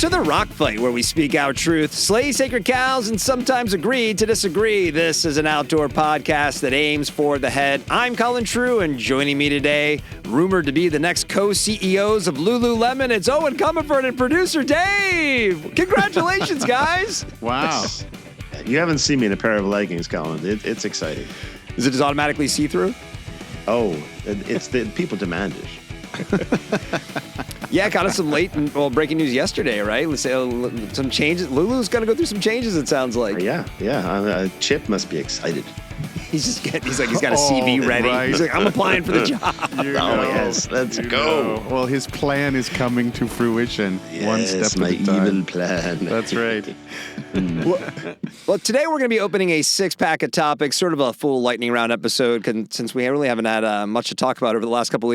to the Rock Fight, where we speak our truth, slay sacred cows, and sometimes agree to disagree. This is an outdoor podcast that aims for the head. I'm Colin True, and joining me today, rumored to be the next co-CEOs of Lululemon, it's Eoin Comerford and producer Dave. Congratulations, guys. Wow. You haven't seen me in a pair of leggings, Colin. It's exciting. Is it just automatically see-through? Oh, it's the people demand it. Yeah, got us some breaking news yesterday, right? Let's say some changes. Lulu's going to go through some changes, it sounds like. Yeah. Chip must be excited. He's got a CV ready. Right. He's like, I'm applying for the job. Yes, let's go. Well, his plan is coming to fruition. Yes, one step my at a time. evil plan. That's right. Well, today we're going to be opening a six-pack of topics, sort of a full lightning round episode, since we really haven't had much to talk about over the last couple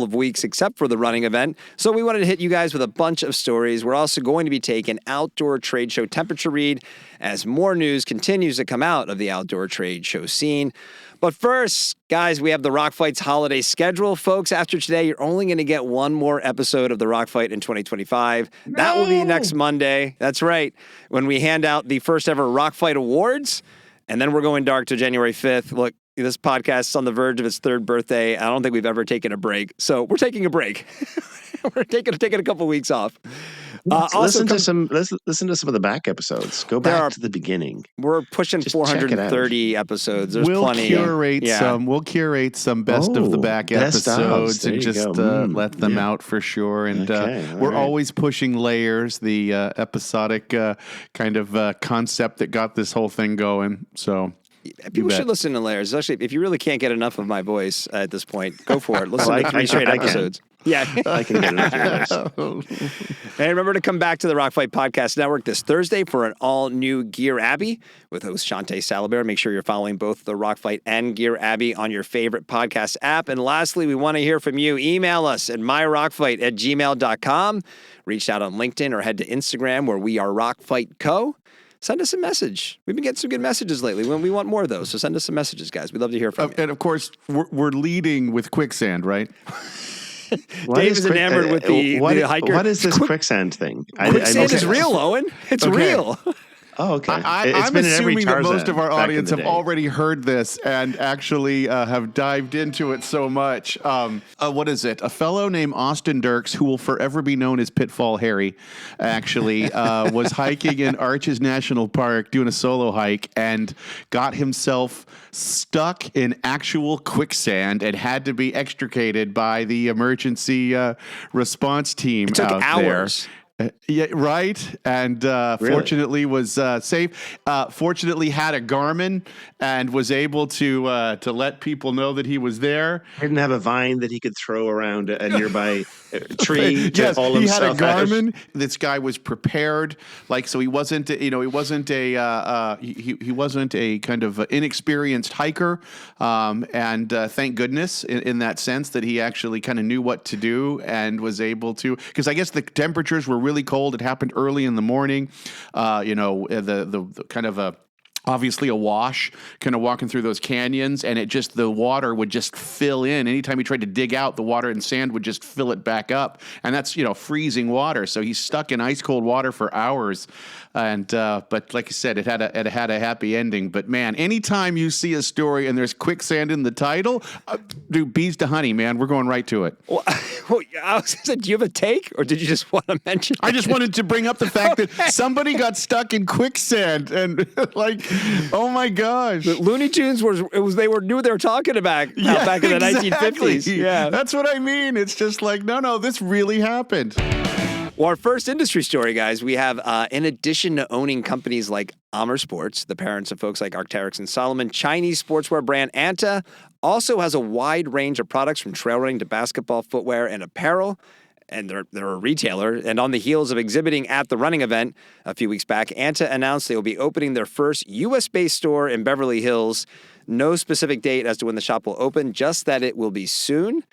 of weeks, except for the running event. So we wanted to hit you guys with a bunch of stories. We're also going to be taking outdoor trade show temperature read as more news continues to come out of the outdoor trade show scene. But first, guys, we have the Rock Fight's holiday schedule. Folks, after today, you're only going to get one more episode of the Rock Fight in 2025. No! That will be next Monday. That's right, when we hand out the first ever Rock Fight Awards. And then we're going dark to January 5th. Look, this podcast is on the verge of its third birthday. I don't think we've ever taken a break. So we're taking a break. We're taking a couple weeks off. Listen to some of the back episodes. Go back to the beginning. We're pushing 430 episodes. There's plenty. We'll curate some best of the back episodes and just let them out for sure. And we're always pushing layers, the episodic kind of concept that got this whole thing going. So people should listen to layers, especially if you really can't get enough of my voice at this point. Go for it. Listen to 3 straight episodes. Yeah. I can get enough of this. And remember to come back to the Rock Fight Podcast Network this Thursday for an all-new Gear Abbey with host Shantae Salabert. Make sure you're following both the Rock Fight and Gear Abbey on your favorite podcast app. And lastly, we want to hear from you. Email us at myrockfight@gmail.com. Reach out on LinkedIn or head to Instagram where we are Rockfight Co. Send us a message. We've been getting some good messages lately. We want more of those, so send us some messages, guys. We'd love to hear from you. And of course, we're leading with quicksand, right? Dave is enamored with the hiker. What is this quicksand thing? Quicksand is real, Owen. It's real. Oh, okay. I'm assuming that most of our audience have already heard this and actually have dived into it so much. What is it? A fellow named Austin Dirks, who will forever be known as Pitfall Harry, actually was hiking in Arches National Park, doing a solo hike, and got himself stuck in actual quicksand and had to be extricated by the emergency response team it took out hours. there. Yeah, right. And fortunately was safe. Fortunately had a Garmin and was able to let people know that he was there. He didn't have a vine that he could throw around a nearby tree to yes, haul he had a himself out. Garmin. This guy was prepared. So he wasn't a kind of inexperienced hiker. And thank goodness in that sense that he actually kind of knew what to do and was able to, because I guess the temperatures were really cold. It happened early in the morning. The kind of obviously a wash, kind of walking through those canyons, and the water would just fill in. Anytime he tried to dig out, the water and sand would just fill it back up. And that's, freezing water. So he's stuck in ice cold water for hours. And, but like I said, it had a happy ending. But man, anytime you see a story and there's quicksand in the title, dude, bees to honey, man, we're going right to it. Well, I was gonna say, do you have a take, or did you just want to mention I just wanted to bring up the fact that somebody got stuck in quicksand and oh my gosh. The Looney Tunes they knew what they were talking about back in the 1950s. Yeah. That's what I mean. It's just no, this really happened. Well, our first industry story, guys, we have, in addition to owning companies like Amer Sports, the parents of folks like Arc'teryx and Salomon, Chinese sportswear brand ANTA also has a wide range of products from trail running to basketball footwear and apparel. And they're a retailer. And on the heels of exhibiting at the running event a few weeks back, ANTA announced they will be opening their first U.S.-based store in Beverly Hills. No specific date as to when the shop will open, just that it will be soon.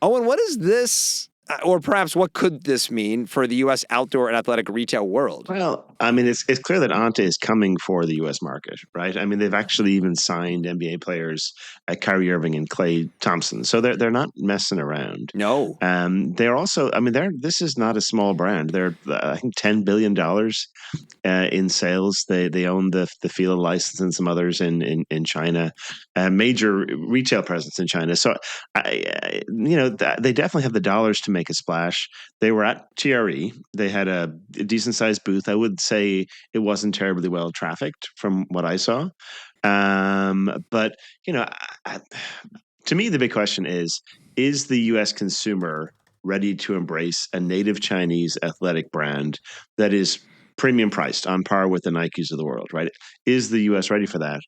Owen, what is this or perhaps what could this mean for the U.S. outdoor and athletic retail world? Well, I mean, it's clear that ANTA is coming for the U.S. market, right? I mean, they've actually even signed NBA players, Kyrie Irving and Klay Thompson, so they're not messing around. No. They're also, I mean, this is not a small brand. They're I think $10 billion in sales. They own the Fila license and some others in China, major retail presence in China. So, they definitely have the dollars to make a splash. They were at TRE. They had a decent sized booth. I would say it wasn't terribly well trafficked from what I saw. But to me, the big question is the U.S. consumer ready to embrace a native Chinese athletic brand that is premium priced on par with the Nikes of the world, right? Is the U.S. ready for that?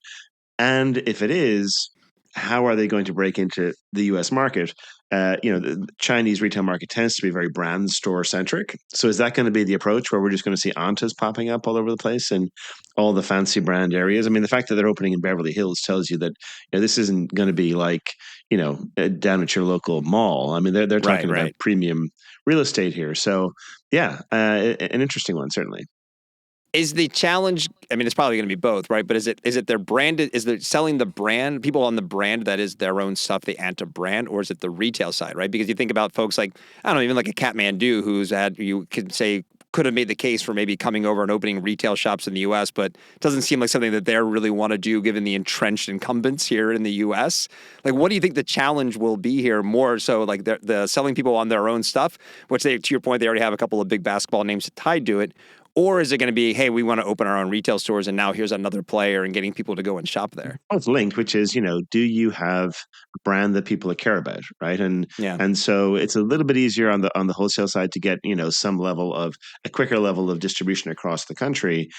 And if it is, how are they going to break into the U.S. market? The Chinese retail market tends to be very brand store centric. So is that going to be the approach where we're just going to see ANTAs popping up all over the place in all the fancy brand areas? I mean, the fact that they're opening in Beverly Hills tells you that this isn't going to be like, down at your local mall. I mean, they're talking about premium real estate here. So yeah, an interesting one, certainly. Is the challenge, I mean, it's probably going to be both, right? But is it their brand, is it selling the brand, people on the brand that is their own stuff, the ANTA brand, or is it the retail side, right? Because you think about folks like, I don't know, even like a Kathmandu you could say, could have made the case for maybe coming over and opening retail shops in the U.S., but it doesn't seem like something that they really want to do given the entrenched incumbents here in the U.S. Like, what do you think the challenge will be here more so like the selling people on their own stuff, which to your point, they already have a couple of big basketball names tied to it, or is it going to be, hey, we want to open our own retail stores and now here's another player and getting people to go and shop there? Well, it's linked, which is, do you have a brand that people care about, right? And so it's a little bit easier on the wholesale side to get, a quicker level of distribution across the country.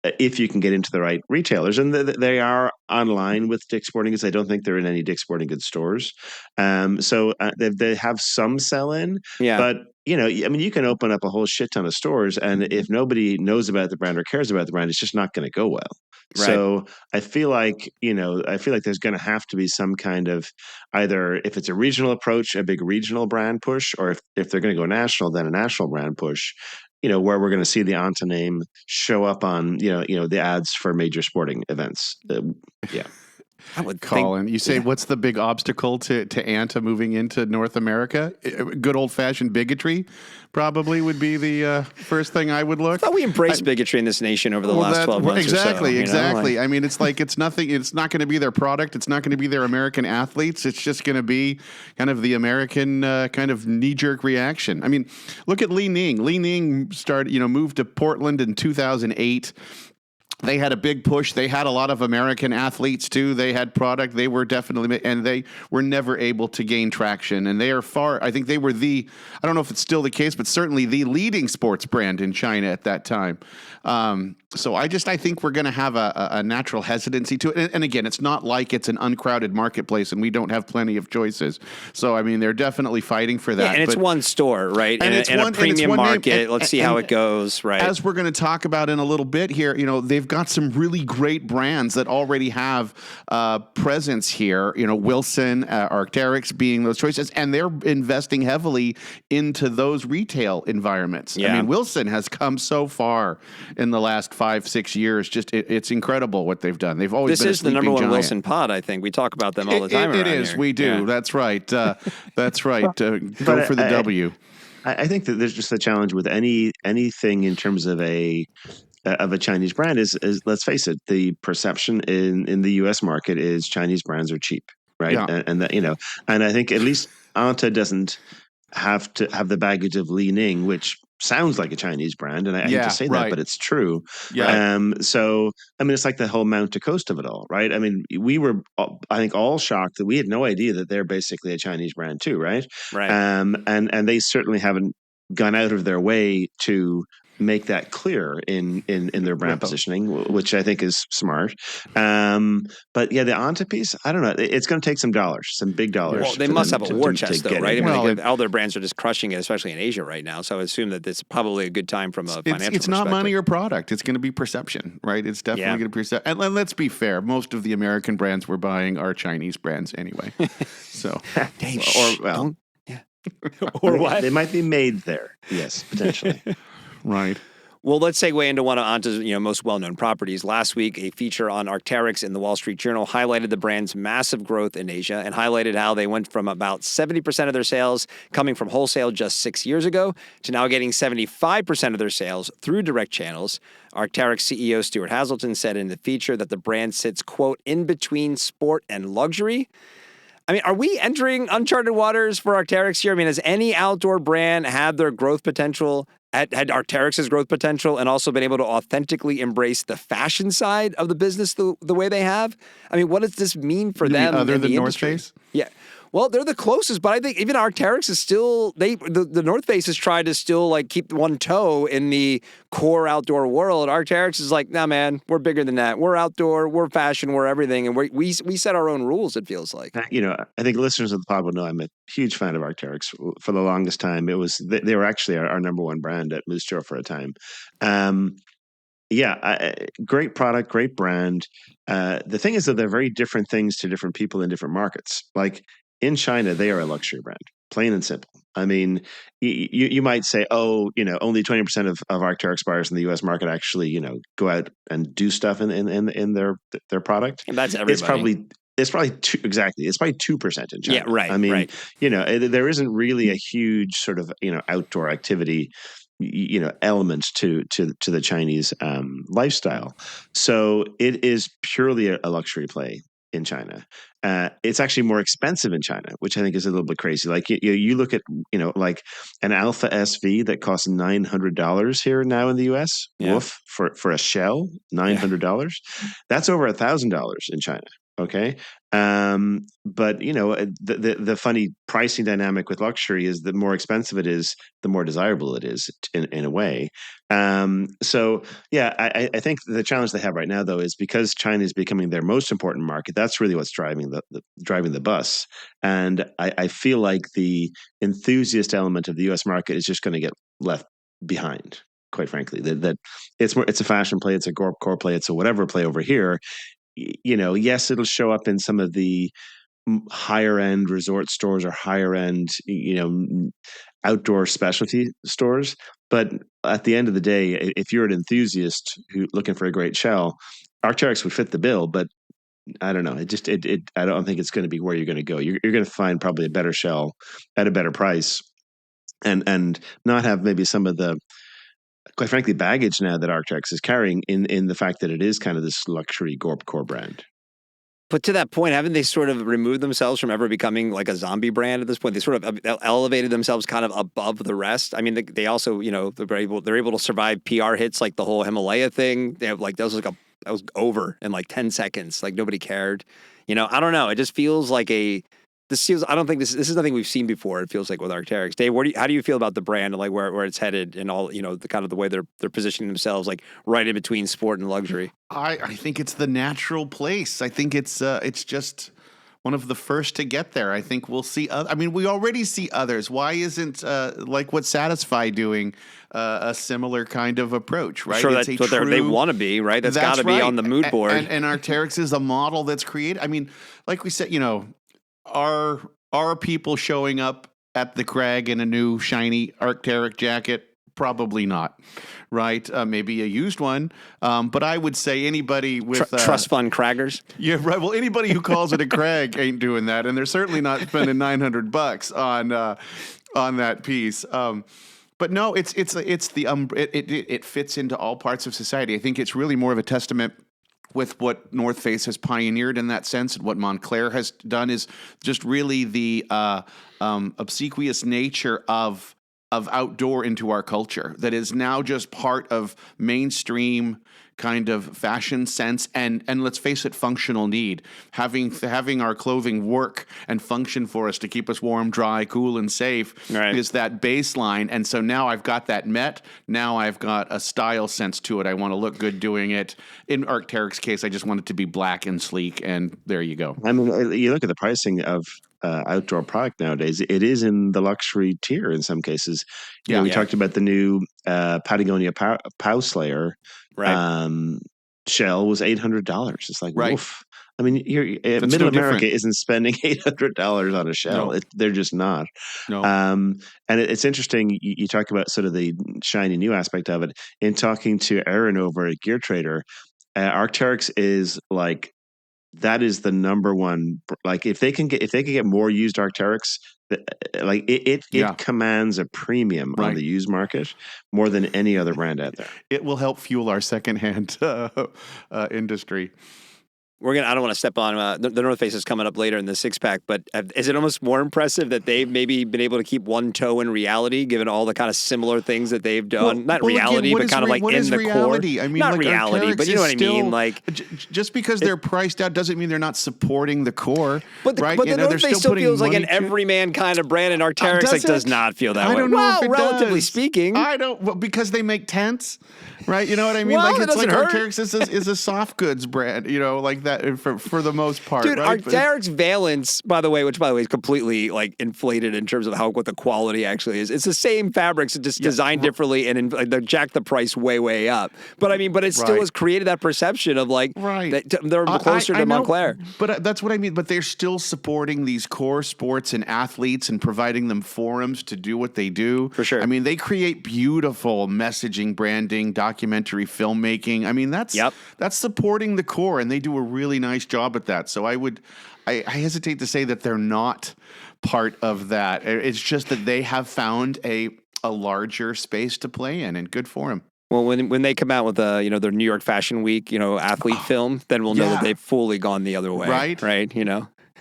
If you can get into the right retailers, and they are online with Dick's Sporting Goods. I don't think they're in any Dick's Sporting Goods stores. So they have some sell-in, but you can open up a whole shit ton of stores, and if nobody knows about the brand or cares about the brand, it's just not going to go well. Right. So I feel like there's going to have to be some kind of, either if it's a regional approach, a big regional brand push, or if they're going to go national, then a national brand push. Where we're going to see the ANTA name show up on, the ads for major sporting events. I would Colin, you say, what's the big obstacle to ANTA moving into North America? Good old-fashioned bigotry probably would be the first thing I would look. I thought we embraced bigotry in this nation over the last 12 months exactly, or so. Exactly. I mean, it's like it's nothing. It's not going to be their product. It's not going to be their American athletes. It's just going to be kind of the American kind of knee-jerk reaction. I mean, look at Li Ning. Li Ning moved to Portland in 2008. They had a big push. They had a lot of American athletes too. They had product. They were definitely, and they were never able to gain traction. And they are I think they were I don't know if it's still the case, but certainly the leading sports brand in China at that time. So I think we're going to have a natural hesitancy to it. And again, it's not like it's an uncrowded marketplace and we don't have plenty of choices. So, I mean, they're definitely fighting for that. Yeah, and it's one store, right? And it's a premium market. Let's see how it goes, right? As we're going to talk about in a little bit here, they've got some really great brands that already have presence here. Wilson, Arc'teryx being those choices, and they're investing heavily into those retail environments. Yeah. I mean, Wilson has come so far in the last 5-6 years. Just it's incredible what they've done. They've always been a sleeping giant. This is the number one Wilson pod, I think. We talk about them all the time. It is. Here. We do. Yeah. That's right. That's right. Go for the W. I think that there's just a challenge with anything in terms of a Chinese brand is let's face it, the perception in the U.S. market is Chinese brands are cheap, right? Yeah. And that and I think at least ANTA doesn't have to have the baggage of Li Ning, which sounds like a Chinese brand, and I hate to say that, but it's true. Yeah. So I mean, it's like the whole Mount to Coast of it all, right? I mean, we were, I think, all shocked that we had no idea that they're basically a Chinese brand too, right? Right. And they certainly haven't gone out of their way to make that clear in their brand positioning, which I think is smart. But yeah, the ANTA piece, I don't know. It's going to take some dollars, some big dollars. Well, they must have a war chest, though, right? I mean, all their brands are just crushing it, especially in Asia right now. So I assume that it's probably a good time from a financial perspective. It's not money or product. It's going to be perception, right? It's definitely going to be perception. And let's be fair. Most of the American brands we're buying are Chinese brands anyway. So, Dave, Or what? They might be made there. Yes, potentially. Right. Well, let's segue into one of ANTA's most well-known properties. Last week, a feature on Arc'teryx in the Wall Street Journal highlighted the brand's massive growth in Asia and highlighted how they went from about 70% of their sales coming from wholesale just 6 years ago to now getting 75% of their sales through direct channels. Arc'teryx CEO Stuart Haselton said in the feature that the brand sits, quote, in between sport and luxury. I mean, are we entering uncharted waters for Arc'teryx here? I mean, has any outdoor brand had their growth potential, had Arc'teryx's growth potential, and also been able to authentically embrace the fashion side of the business the way they have? I mean, what does this mean for You mean them other in than the North industry? Face? Yeah. Well, they're the closest, but I think even Arc'teryx is still the North Face has tried to still like keep one toe in the core outdoor world. Arc'teryx is like, nah, man, we're bigger than that. We're outdoor, we're fashion, we're everything, and we set our own rules. It feels like. I think listeners of the pod will know I'm a huge fan of Arc'teryx. For the longest time, they were actually our number one brand at Moose Jaw for a time. Great product, great brand. The thing is that they're very different things to different people in different markets. Like in China, they are a luxury brand, plain and simple. I mean, you might say, only 20% of Arc'teryx buyers in the U.S. market actually, go out and do stuff in their product. And that's everybody. It's probably exactly. It's probably 2% in China. Yeah, right. I mean, right. There isn't really a huge sort of outdoor activity element to the Chinese lifestyle. So it is purely a luxury play in China. It's actually more expensive in China, which I think is a little bit crazy. Like you look at like an Alpha SV that costs $900 here now in the US. Yeah. Woof, for a shell, $900. That's over $1,000 in China. Okay. But the funny pricing dynamic with luxury is the more expensive it is, the more desirable it is in a way. So yeah, I think the challenge they have right now though is because China is becoming their most important market. That's really what's driving the bus. And I feel like the enthusiast element of the U.S. market is just going to get left behind. Quite frankly, that it's a fashion play, it's a core play, it's a whatever play over here. Yes, it'll show up in some of the higher end resort stores or higher end, outdoor specialty stores. But at the end of the day, if you're an enthusiast who looking for a great shell, Arc'teryx would fit the bill. But I don't know. I don't think it's going to be where you're going to go. You're going to find probably a better shell at a better price, and not have maybe some of the, quite frankly, baggage now that Arc'teryx is carrying in the fact that it is kind of this luxury core brand. But to that point, haven't they sort of removed themselves from ever becoming like a zombie brand at this point? They sort of elevated themselves kind of above the rest. I mean, they also, they're able to survive PR hits like the whole Himalaya thing. They have that was over in like 10 seconds. Like nobody cared. I don't know. It just feels like I don't think this is nothing we've seen before. It feels like with Arc'teryx. Dave, how do you feel about the brand and like where it's headed and all, the kind of the way they're positioning themselves, like right in between sport and luxury? I think it's the natural place. I think it's just one of the first to get there. I think we'll see. We already see others. Why isn't like what Satisfy doing a similar kind of approach? Right. Sure, that's what they want to be. Right. That's got to be on the mood board. And Arc'teryx is a model that's created. I mean, like we said, are people showing up at the Crag in a new shiny Arc'teryx jacket? Probably not, right? Maybe a used one, but I would say anybody with trust fund craggers. Yeah, right. Well, anybody who calls it a Crag ain't doing that, and they're certainly not spending $900 on that piece. But no, it fits into all parts of society. I think it's really more of a testament with what North Face has pioneered in that sense, and what Montclair has done is just really the obsequious nature of outdoor into our culture that is now just part of mainstream kind of fashion sense and let's face it, functional need. Having our clothing work and function for us to keep us warm, dry, cool, and safe is that baseline. And so now I've got that met. Now I've got a style sense to it. I want to look good doing it. In Arc'teryx's case, I just want it to be black and sleek, and there you go. I mean, you look at the pricing of outdoor product nowadays, it is in the luxury tier in some cases. We talked about the new Patagonia Pow Slayer. Right. Shell was $800. It's like, woof. I mean, That's Middle no America different. isn't spending $800 on a shell. No. They're just not. No. And it's interesting. You talk about sort of the shiny new aspect of it. In talking to Aaron over at Gear Trader, Arc'teryx is like that is the number one. Like if they can get more used Arc'teryx, like Yeah. it commands a premium on Right. the used market more than any other brand out there. It will help fuel our secondhand industry. I don't want to step on the North Face is coming up later in the 6-pack, but is it almost more impressive that they've maybe been able to keep one toe in reality, given all the kind of similar things that they've done? Not reality, but kind of like in the reality? core. I mean, not like reality, Arc'teryx but you know what I still, mean? Like just because they're priced out doesn't mean they're not supporting the core. Right? But the North Face still feels like an everyman kind of brand, and Arc'teryx does not feel that way. I don't know if it relatively does. speaking. I don't, well, because they make tents, right? You know what I mean? Well, like it's like hurt. Arc'teryx is a soft goods brand, you know, like that for the most part. Dude, right? Arc'teryx Valence, by the way, is completely like inflated in terms of what the quality actually is. It's the same fabrics, just designed differently, and they jacked the price way up. But I mean, it still has created that perception of like that they're closer to Montclair. But that's what I mean. But they're still supporting these core sports and athletes and providing them forums to do what they do. For sure. I mean, they create beautiful messaging, branding, documentary filmmaking. I mean, that's supporting the core, and they do a really nice job at that. So I hesitate to say that they're not part of that. It's just that they have found a larger space to play in, and good for them. Well, when they come out with their New York Fashion Week, athlete film, then we'll know that they've fully gone the other way. Right?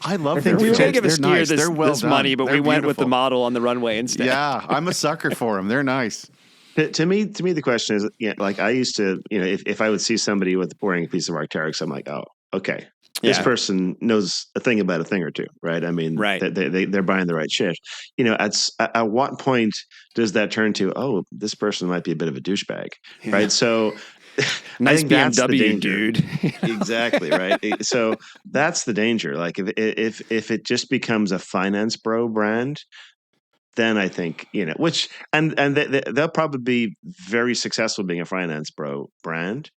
I love their we were going to give a skier nice. this money, but we went with the model on the runway instead. Yeah, I'm a sucker for them. They're nice. To me, the question is, like I used to, if I would see somebody wearing a piece of Arc'teryx, I'm like, oh, okay. This person knows a thing about a thing or two, right? I mean, they're buying the right shit. At what point does that turn to, oh, this person might be a bit of a douchebag, right? So, nice I think that's the BMW, danger. dude. Exactly, right. So that's the danger. Like if it just becomes a finance bro brand, then I think which and they'll probably be very successful being a finance bro brand.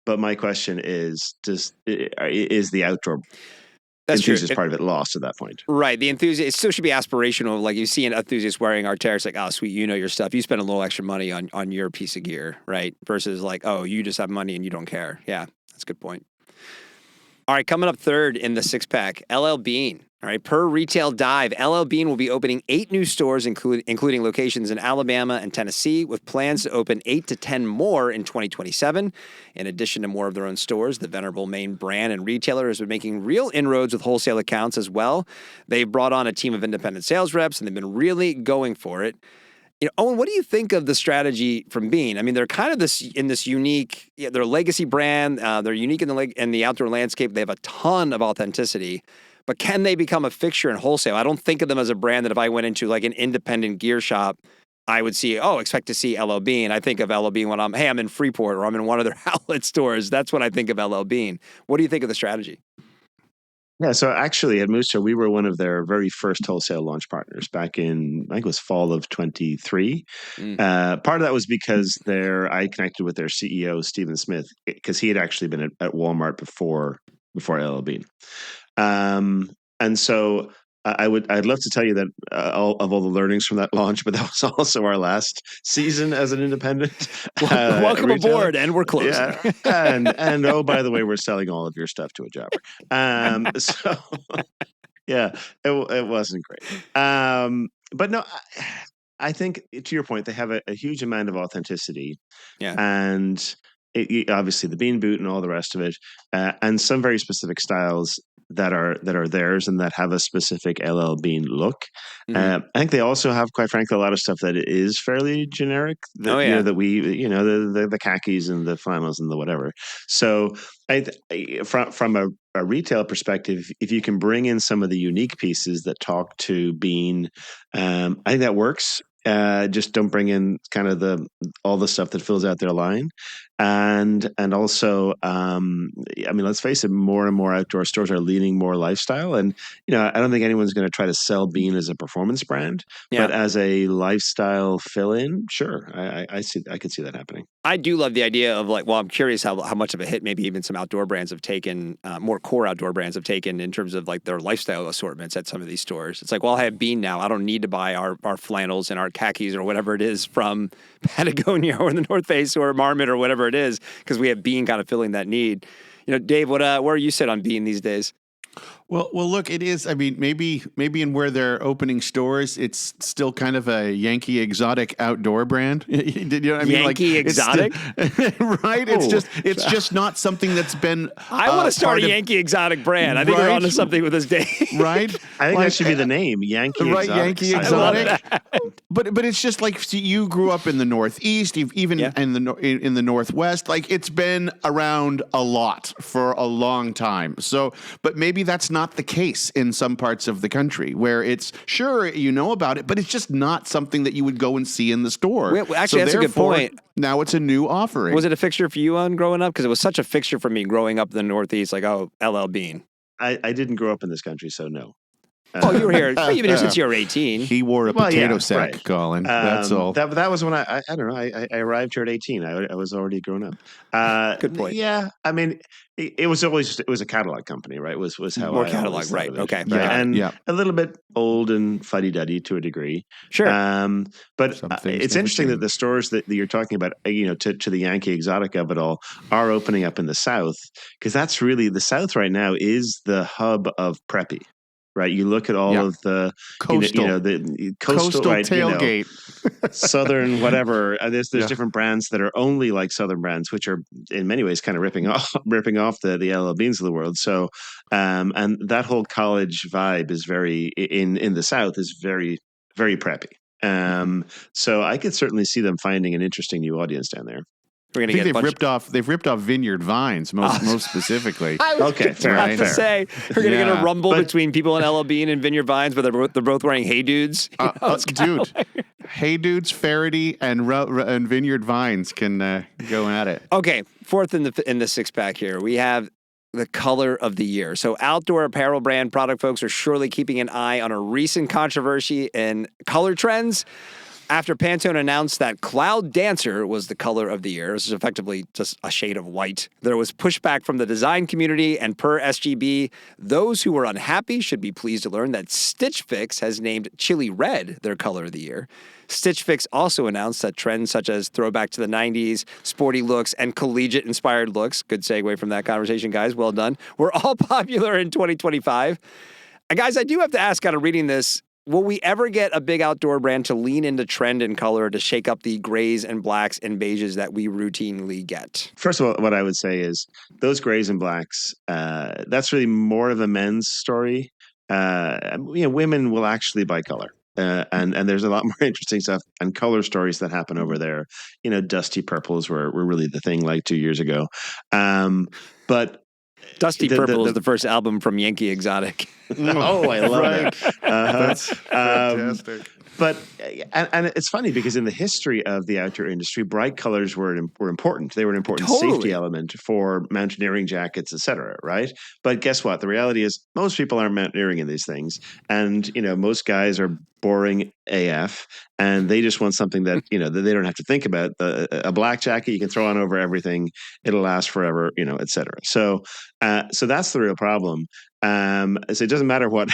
But my question is, is the outdoor enthusiast part of it lost at that point? Right. The enthusiast, it still should be aspirational. Like you see an enthusiast wearing Arc'teryx, like, oh, sweet, your stuff. You spend a little extra money on your piece of gear, right? Versus like, oh, you just have money and you don't care. Yeah, that's a good point. All right, coming up third in the 6-pack, LL Bean. All right, per Retail Dive, LL Bean will be opening 8 new stores, including locations in Alabama and Tennessee, with plans to open 8 to 10 more in 2027. In addition to more of their own stores, the venerable Maine brand and retailer has been making real inroads with wholesale accounts as well. They've brought on a team of independent sales reps, and they've been really going for it. Owen, what do you think of the strategy from Bean? I mean, they're kind of this unique. They're a legacy brand. They're unique in the outdoor landscape. They have a ton of authenticity, but can they become a fixture in wholesale? I don't think of them as a brand that if I went into like an independent gear shop, I would see, expect to see LL Bean. I think of LL Bean when I'm in Freeport or I'm in one of their outlet stores. That's when I think of LL Bean. What do you think of the strategy? Yeah, so actually at Musto, we were one of their very first wholesale launch partners back in, I think it was fall of 23. Part of that was because I connected with their CEO, Stephen Smith, because he had actually been at Walmart before LL Bean. And so I'd love to tell you that all the learnings from that launch, but that was also our last season as an independent. Welcome retailer. aboard, and we're closing. Yeah. and oh, by the way, we're selling all of your stuff to a jobber. So yeah, it wasn't great. But no, I think to your point, they have a huge amount of authenticity. Yeah, and obviously the bean boot and all the rest of it, and some very specific styles that are theirs and that have a specific LL Bean look. I think they also have, quite frankly, a lot of stuff that is fairly generic. That we, the khakis and the flannels and the whatever. So from a retail perspective, if you can bring in some of the unique pieces that talk to Bean, I think that works. Just don't bring in kind of all the stuff that fills out their line. and also, I mean, let's face it, more and more outdoor stores are leaning more lifestyle. And I don't think anyone's going to try to sell Bean as a performance brand, Yeah. but as a lifestyle fill-in, sure, I could see that happening. I do love the idea of I'm curious how much of a hit maybe even some outdoor brands have taken, more core outdoor brands have taken in terms of their lifestyle assortments at some of these stores. It's I have Bean now. I don't need to buy our flannels and our khakis or whatever it is from Patagonia or the North Face or Marmot or whatever it is, because we have Bean kind of filling that need. Dave, where are you sit on Bean these days? Well, look, it is. I mean, maybe in where they're opening stores, it's still kind of a Yankee exotic outdoor brand. You know what I mean? Yankee exotic, right? It's just not something that's been. I want to start a Yankee exotic brand. I think we're onto something with this, Dave. Right? I think that should be the name, Yankee right, Exotic. Yankee exotic. But it's just see, you grew up in the Northeast, you've even in the Northwest. It's been around a lot for a long time. So, but maybe that's not the case in some parts of the country where it's about it, but it's just not something that you would go and see in the store. Well, actually, that's a good point. Now it's a new offering. Was it a fixture for you on growing up? Because it was such a fixture for me growing up in the Northeast. LL Bean. I didn't grow up in this country, so no. You were here. You've been here since you were 18. He wore a potato sack, right. Colin. That's all. That was when I don't know. I arrived here at 18. I was already grown up. Good point. Yeah, I mean, it was a catalog company, right? Was how more I catalog, right? Okay, yeah, and a little bit old and fuddy-duddy to a degree. Sure. But it's interesting that the stores that you're talking about, to the Yankee exotic of it all, are opening up in the South, because that's really the South right now is the hub of preppy. Right, you look at all of the coastal, the coastal right, tailgate, Southern whatever. There's different brands that are only like Southern brands, which are in many ways kind of ripping off the LL Beans of the world. So, and that whole college vibe is very in the South is very, very preppy. So I could certainly see them finding an interesting new audience down there. I think they've ripped off Vineyard Vines most specifically. Okay, fair. To say we're going to get a rumble between people in LL Bean and Vineyard Vines, but they're both wearing Hey Dudes. Dude, Hey Dudes, Faraday, and Vineyard Vines can go at it. Okay, fourth in the six pack here, we have the color of the year. So outdoor apparel brand product folks are surely keeping an eye on a recent controversy in color trends. After Pantone announced that Cloud Dancer was the color of the year, this is effectively just a shade of white, there was pushback from the design community, and per SGB, those who were unhappy should be pleased to learn that Stitch Fix has named Chili Red their color of the year. Stitch Fix also announced that trends such as throwback to the 90s, sporty looks, and collegiate-inspired looks, good segue from that conversation, guys, well done, were all popular in 2025. And guys, I do have to ask, out of reading this, will we ever get a big outdoor brand to lean into trend and color to shake up the grays and blacks and beiges that we routinely get? First of all, what I would say is those grays and blacks, that's really more of a men's story. Women will actually buy color. And there's a lot more interesting stuff and color stories that happen over there. Dusty purples were really the thing 2 years ago. But Dusty Purple is the first album from Yankee Exotic. Oh, I love it. That's fantastic. But and it's funny because in the history of the outdoor industry, bright colors were important. They were an important safety element for mountaineering jackets, etc. Right? But guess what? The reality is most people aren't mountaineering in these things, and most guys are boring AF, and they just want something that that they don't have to think about. A black jacket you can throw on over everything; it'll last forever, etc. So that's the real problem. So it doesn't matter what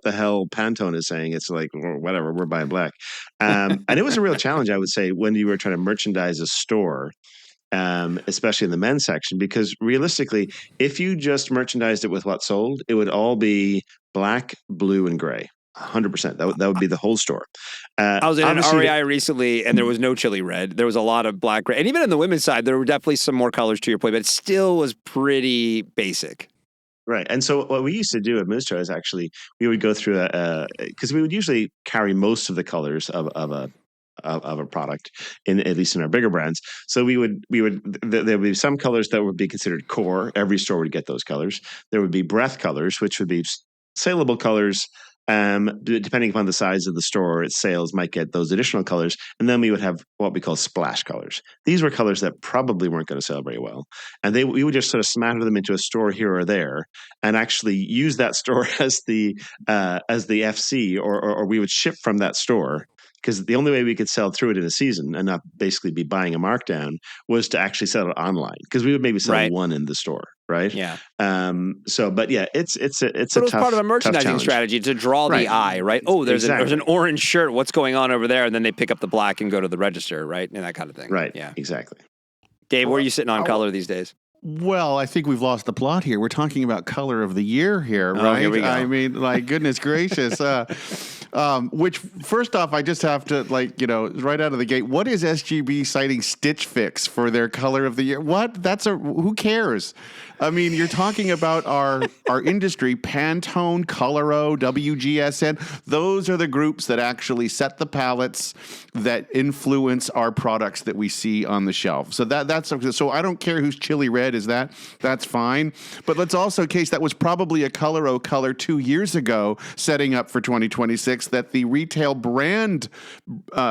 the hell Pantone is saying. It's like, well, whatever, we're buying black. And it was a real challenge, I would say, when you were trying to merchandise a store, especially in the men's section, because realistically, if you just merchandised it with what sold, it would all be black, blue, and gray. 100%. That would be the whole store. I was in an REI recently, and there was no chili red. There was a lot of black, gray, and even on the women's side, there were definitely some more colors to your point, but it still was pretty basic. Right. And so what we used to do at Moose Jaw is actually we would go through because we would usually carry most of the colors of a product at least in our bigger brands. So there would be some colors that would be considered core. Every store would get those colors. There would be breath colors, which would be saleable colors Depending upon the size of the store, its sales might get those additional colors. And then we would have what we call splash colors. These were colors that probably weren't going to sell very well. And we would just sort of smatter them into a store here or there and actually use that store as the FC, or we would ship from that store. Because the only way we could sell through it in a season and not basically be buying a markdown was to actually sell it online. Because we would maybe sell one in the store, right? Yeah. But yeah, it's a But it was tough, part of a merchandising challenge. strategy to draw the eye, right? Oh, there's an orange shirt. What's going on over there? And then they pick up the black and go to the register, right? And that kind of thing. Right. Yeah. Exactly. Dave, where are you sitting on color these days? Well, I think we've lost the plot here. We're talking about color of the year here, right? Here we go. I mean, like, goodness gracious. Which, first off, I just have to, right out of the gate, what is SGB citing Stitch Fix for their color of the year? What? Who cares? I mean, you're talking about our industry, Pantone, Coloro, WGSN. Those are the groups that actually set the palettes that influence our products that we see on the shelf. So so I don't care whose chili red is that. That's fine. But let's also case that was probably a Coloro color 2 years ago, setting up for 2026 that the retail brand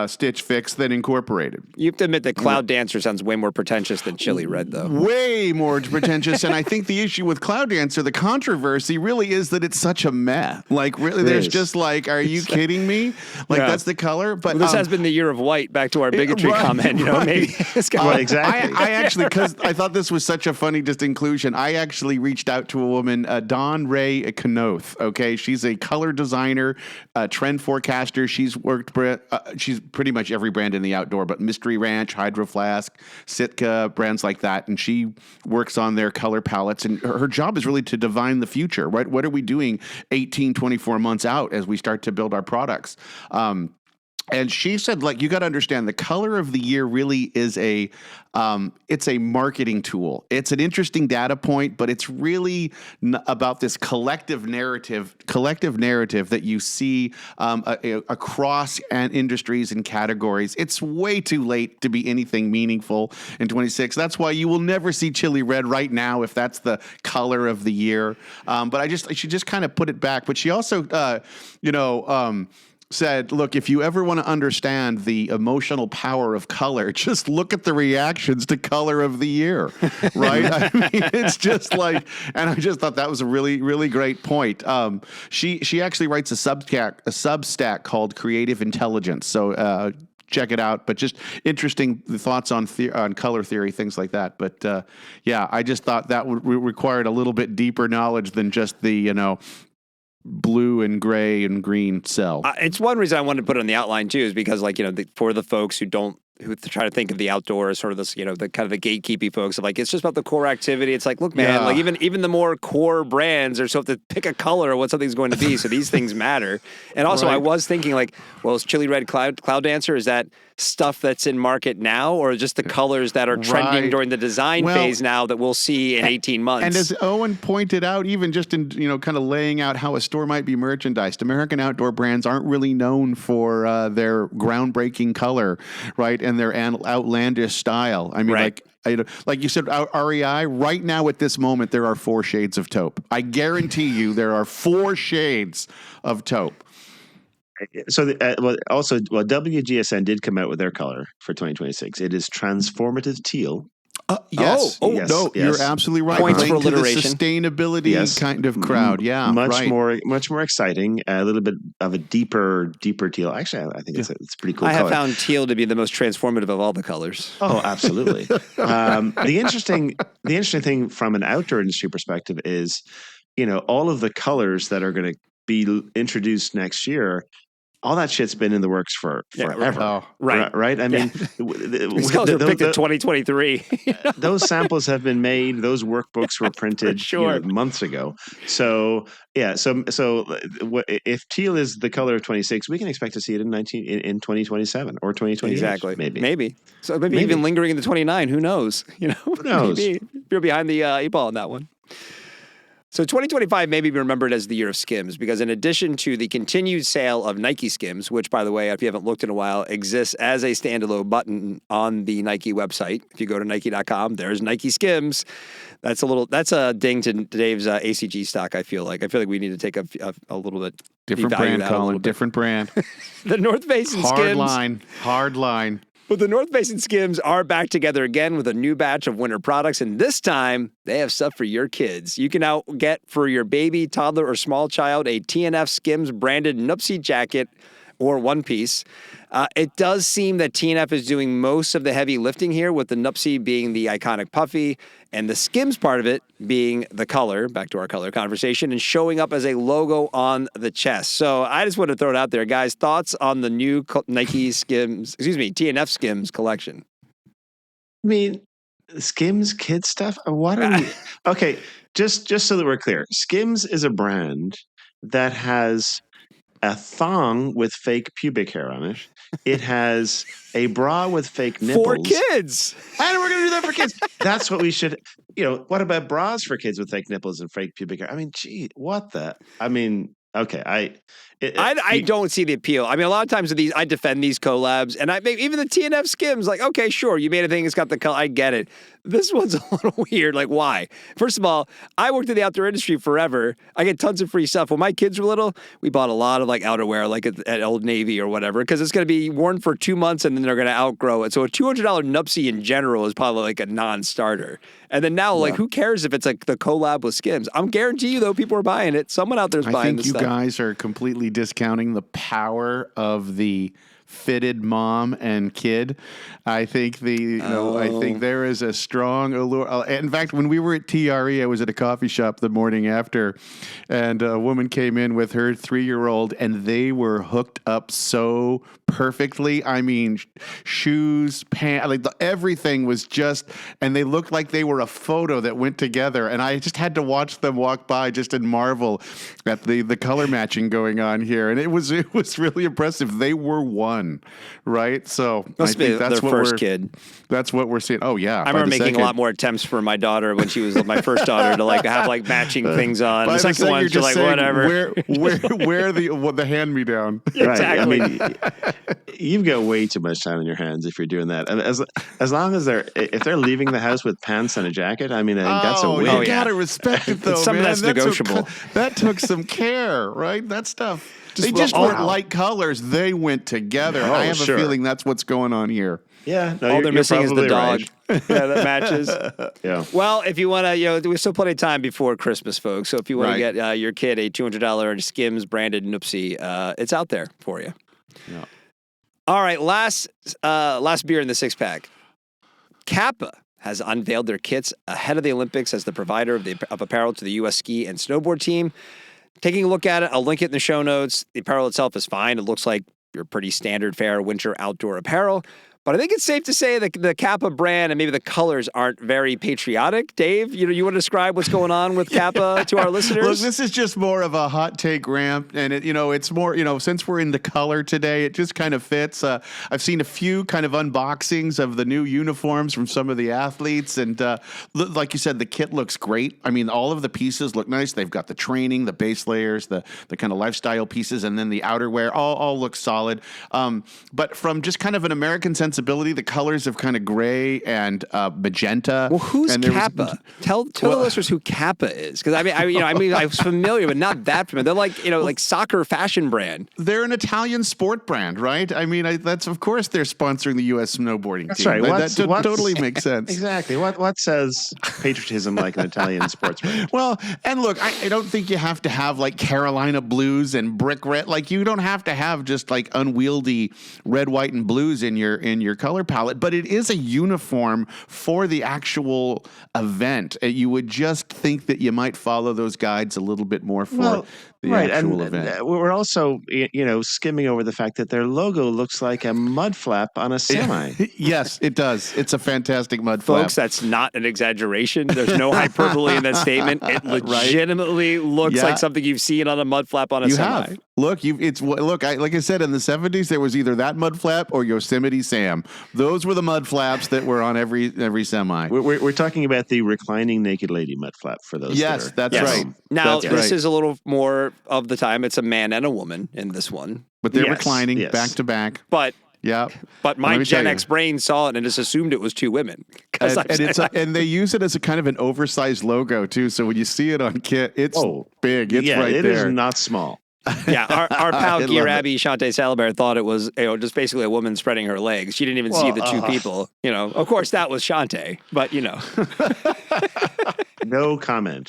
Stitch Fix then incorporated. You have to admit that Cloud Dancer sounds way more pretentious than chili red, though. Way more pretentious. And I think the issue with Cloud Dancer, the controversy really is that it's such a meh. Like, really, there's just like, are you kidding me? Like, that's the color. But this has been the year of white, back to our bigotry comment. Maybe it's exactly. I actually, because I thought this was such a funny just inclusion, I actually reached out to a woman, Dawn Ray Knoth. Okay, she's a color designer, trend forecaster. She's worked, she's pretty much every brand in the outdoor, but Mystery Ranch, Hydro Flask, Sitka, brands like that. And she works on their color palettes. And her job is really to divine the future, right? What are we doing 18, 24 months out as we start to build our products? And she said, you got to understand, the color of the year really is it's a marketing tool. It's an interesting data point, but it's really about this collective narrative that you see across industries and categories. It's way too late to be anything meaningful in 26. That's why you will never see chili red right now if that's the color of the year. But she just kind of put it back. But she also, said, look, if you ever want to understand the emotional power of color, just look at the reactions to color of the year, right? I mean, it's just and I just thought that was a really, really great point. She actually writes a Substack called Creative Intelligence. So, check it out, but just interesting thoughts on color theory, things like that. But I just thought that required a little bit deeper knowledge than just the, blue and gray and green cell. It's one reason I wanted to put it on the outline too, is because for the folks who try to think of the outdoor as sort of this, the kind of the gatekeeping folks of it's just about the core activity. It's like, look, man, even the more core brands are so have to pick a color of what something's going to be. So these things matter. And also I was thinking is Chili Red Cloud Dancer, is that stuff that's in market now, or just the colors that are trending during the design phase now that we'll see in 18 months? And as Owen pointed out, even just in, kind of laying out how a store might be merchandised, American outdoor brands aren't really known for their groundbreaking color, right? And their outlandish style. I mean, like you said, REI, right now at this moment, there are 4 shades of taupe. I guarantee you there are 4 shades of taupe. So, WGSN did come out with their color for 2026. It is transformative teal. Yes. Yes. You're absolutely right. Points for to the alliteration. Sustainability kind of crowd. Yeah, much more exciting. A little bit of a deeper teal. Actually, I think it's a pretty cool. I color. have found teal to be the most transformative of all the colors. Oh, absolutely. The interesting thing from an outdoor industry perspective is, all of the colors that are going to be introduced next year. All that shit's been in the works for forever. Right? I mean, these colors were picked in 2023. Those samples have been made. Those workbooks were printed months ago. So, if teal is the color of 26, we can expect to see it in 2027 or 2028. Exactly. Maybe. So maybe even lingering into 29. Who knows? Who knows? Maybe you're behind the 8 ball on that one. So 2025 may be remembered as the year of Skims because in addition to the continued sale of Nike Skims, which, by the way, if you haven't looked in a while, exists as a standalone button on the Nike website. If you go to Nike.com, there's Nike Skims. That's a ding to Dave's ACG stock, I feel like. I feel like we need to take a little bit. Different brand, Colin. Different brand. The North Face and Skims. Hard line. But the North Face and Skims are back together again with a new batch of winter products, and this time they have stuff for your kids. You can now get for your baby, toddler, or small child a TNF Skims branded Nupsy jacket or one piece. It does seem that TNF is doing most of the heavy lifting here, with the Nupsy being the iconic puffy and the Skims part of it being the color, back to our color conversation, and showing up as a logo on the chest. So I just want to throw it out there, guys. Thoughts on the new Nike Skims, TNF Skims collection? I mean, Skims kid stuff? What are we? Okay, just so that we're clear, Skims is a brand that has a thong with fake pubic hair on it. It has a bra with fake nipples. For kids. And we're going to do that for kids. That's what we should, what about bras for kids with fake nipples and fake pubic hair? I mean, gee, what the? I mean, okay, I don't see the appeal. I mean, a lot of times with these, I defend these collabs, and even the TNF Skims, like, okay, sure, you made a thing, it's got the color, I get it. This one's a little weird. Like, why? First of all, I worked in the outdoor industry forever. I get tons of free stuff. When my kids were little, we bought a lot of like outerwear, like at Old Navy or whatever, because it's going to be worn for 2 months and then they're going to outgrow it. So a $200 Nupsy in general is probably like a non-starter. And then now, like, who cares if it's like the collab with Skims? I'm guarantee you, though, people are buying it. Someone out there's buying this stuff. I think you guys are completely discounting the power of the fitted mom and kid. I think I think there is a strong allure. In fact, when we were at TRE, I was at a coffee shop the morning after, and a woman came in with her 3-year-old, and they were hooked up so perfectly. I mean, shoes, pants, like everything was just, and they looked like they were a photo that went together. And I just had to watch them walk by just and marvel at the color matching going on here. And it was really impressive. They were one, right? So Must be that's their first kid. That's what we're seeing. Oh yeah, I remember making a lot more attempts for my daughter when she was my first daughter to like have like matching things on. The second one, you're like, whatever. Where the hand me down? Exactly. Right. I mean, you've got way too much time on your hands if you're doing that. And as long as if they're leaving the house with pants and a jacket, I mean, I think that's a win. You gotta respect it though. Some of that's negotiable. That took some care, right? That stuff. They just weren't light colors. They went together. I have a feeling that's what's going on here. Yeah. No, all they're missing is the dog. Right. Yeah, that matches. Yeah. Well, if you want to, there's still plenty of time before Christmas, folks. So if you want to get your kid a $200 Skims branded Nupsy, it's out there for you. Yeah. All right, last beer in the 6-pack. Kappa has unveiled their kits ahead of the Olympics as the provider of apparel to the U.S. ski and snowboard team. Taking a look at it, I'll link it in the show notes. The apparel itself is fine. It looks like your pretty standard fare winter outdoor apparel. But I think it's safe to say that the Kappa brand and maybe the colors aren't very patriotic. Dave, you want to describe what's going on with Kappa to our listeners? Look, this is just more of a hot take rant, and it's more, since we're in the color today, it just kind of fits. I've seen a few kind of unboxings of the new uniforms from some of the athletes, and like you said, the kit looks great. I mean, all of the pieces look nice. They've got the training, the base layers, the kind of lifestyle pieces, and then the outerwear all look solid. But from just kind of an American sensibility, the colors of kind of gray and magenta. Well, who's Kappa? Tell the listeners who Kappa is, because I was familiar, but not that familiar. They're like like soccer fashion brand. They're an Italian sport brand, right? I mean, that's of course they're sponsoring the U.S. snowboarding that's team. Right. That totally makes sense. Exactly. What says patriotism like an Italian sports brand? Well, and look, I don't think you have to have like Carolina blues and brick red. Like you don't have to have just like unwieldy red, white, and blues in your color palette, but it is a uniform for the actual event. You would just think that you might follow those guides a little bit more for the actual event. We're also, skimming over the fact that their logo looks like a mud flap on a semi. Yes, it does. It's a fantastic mud flap. Folks, that's not an exaggeration. There's no hyperbole in that statement. It legitimately looks like something you've seen on a mud flap on a semi. Look, like I said, in the 70s, there was either that mud flap or Yosemite Sam. Those were the mud flaps that were on every semi. We're talking about the reclining naked lady mud flap for those. Yes, that's right. Now, That's this right. is a little more of the time. It's a man and a woman in this one. But they're Yes, reclining yes. back to back. But Yeah. my Let me Gen tell you. X brain saw it and just assumed it was two women. 'Cause And they use it as a kind of an oversized logo too. So when you see it on kit, it's big. It's right it there. is not small. yeah, our pal I Gear love it. Abby Shantae Salabert thought it was just basically a woman spreading her legs. She didn't even see the two people. Of course that was Shantae, but No comment.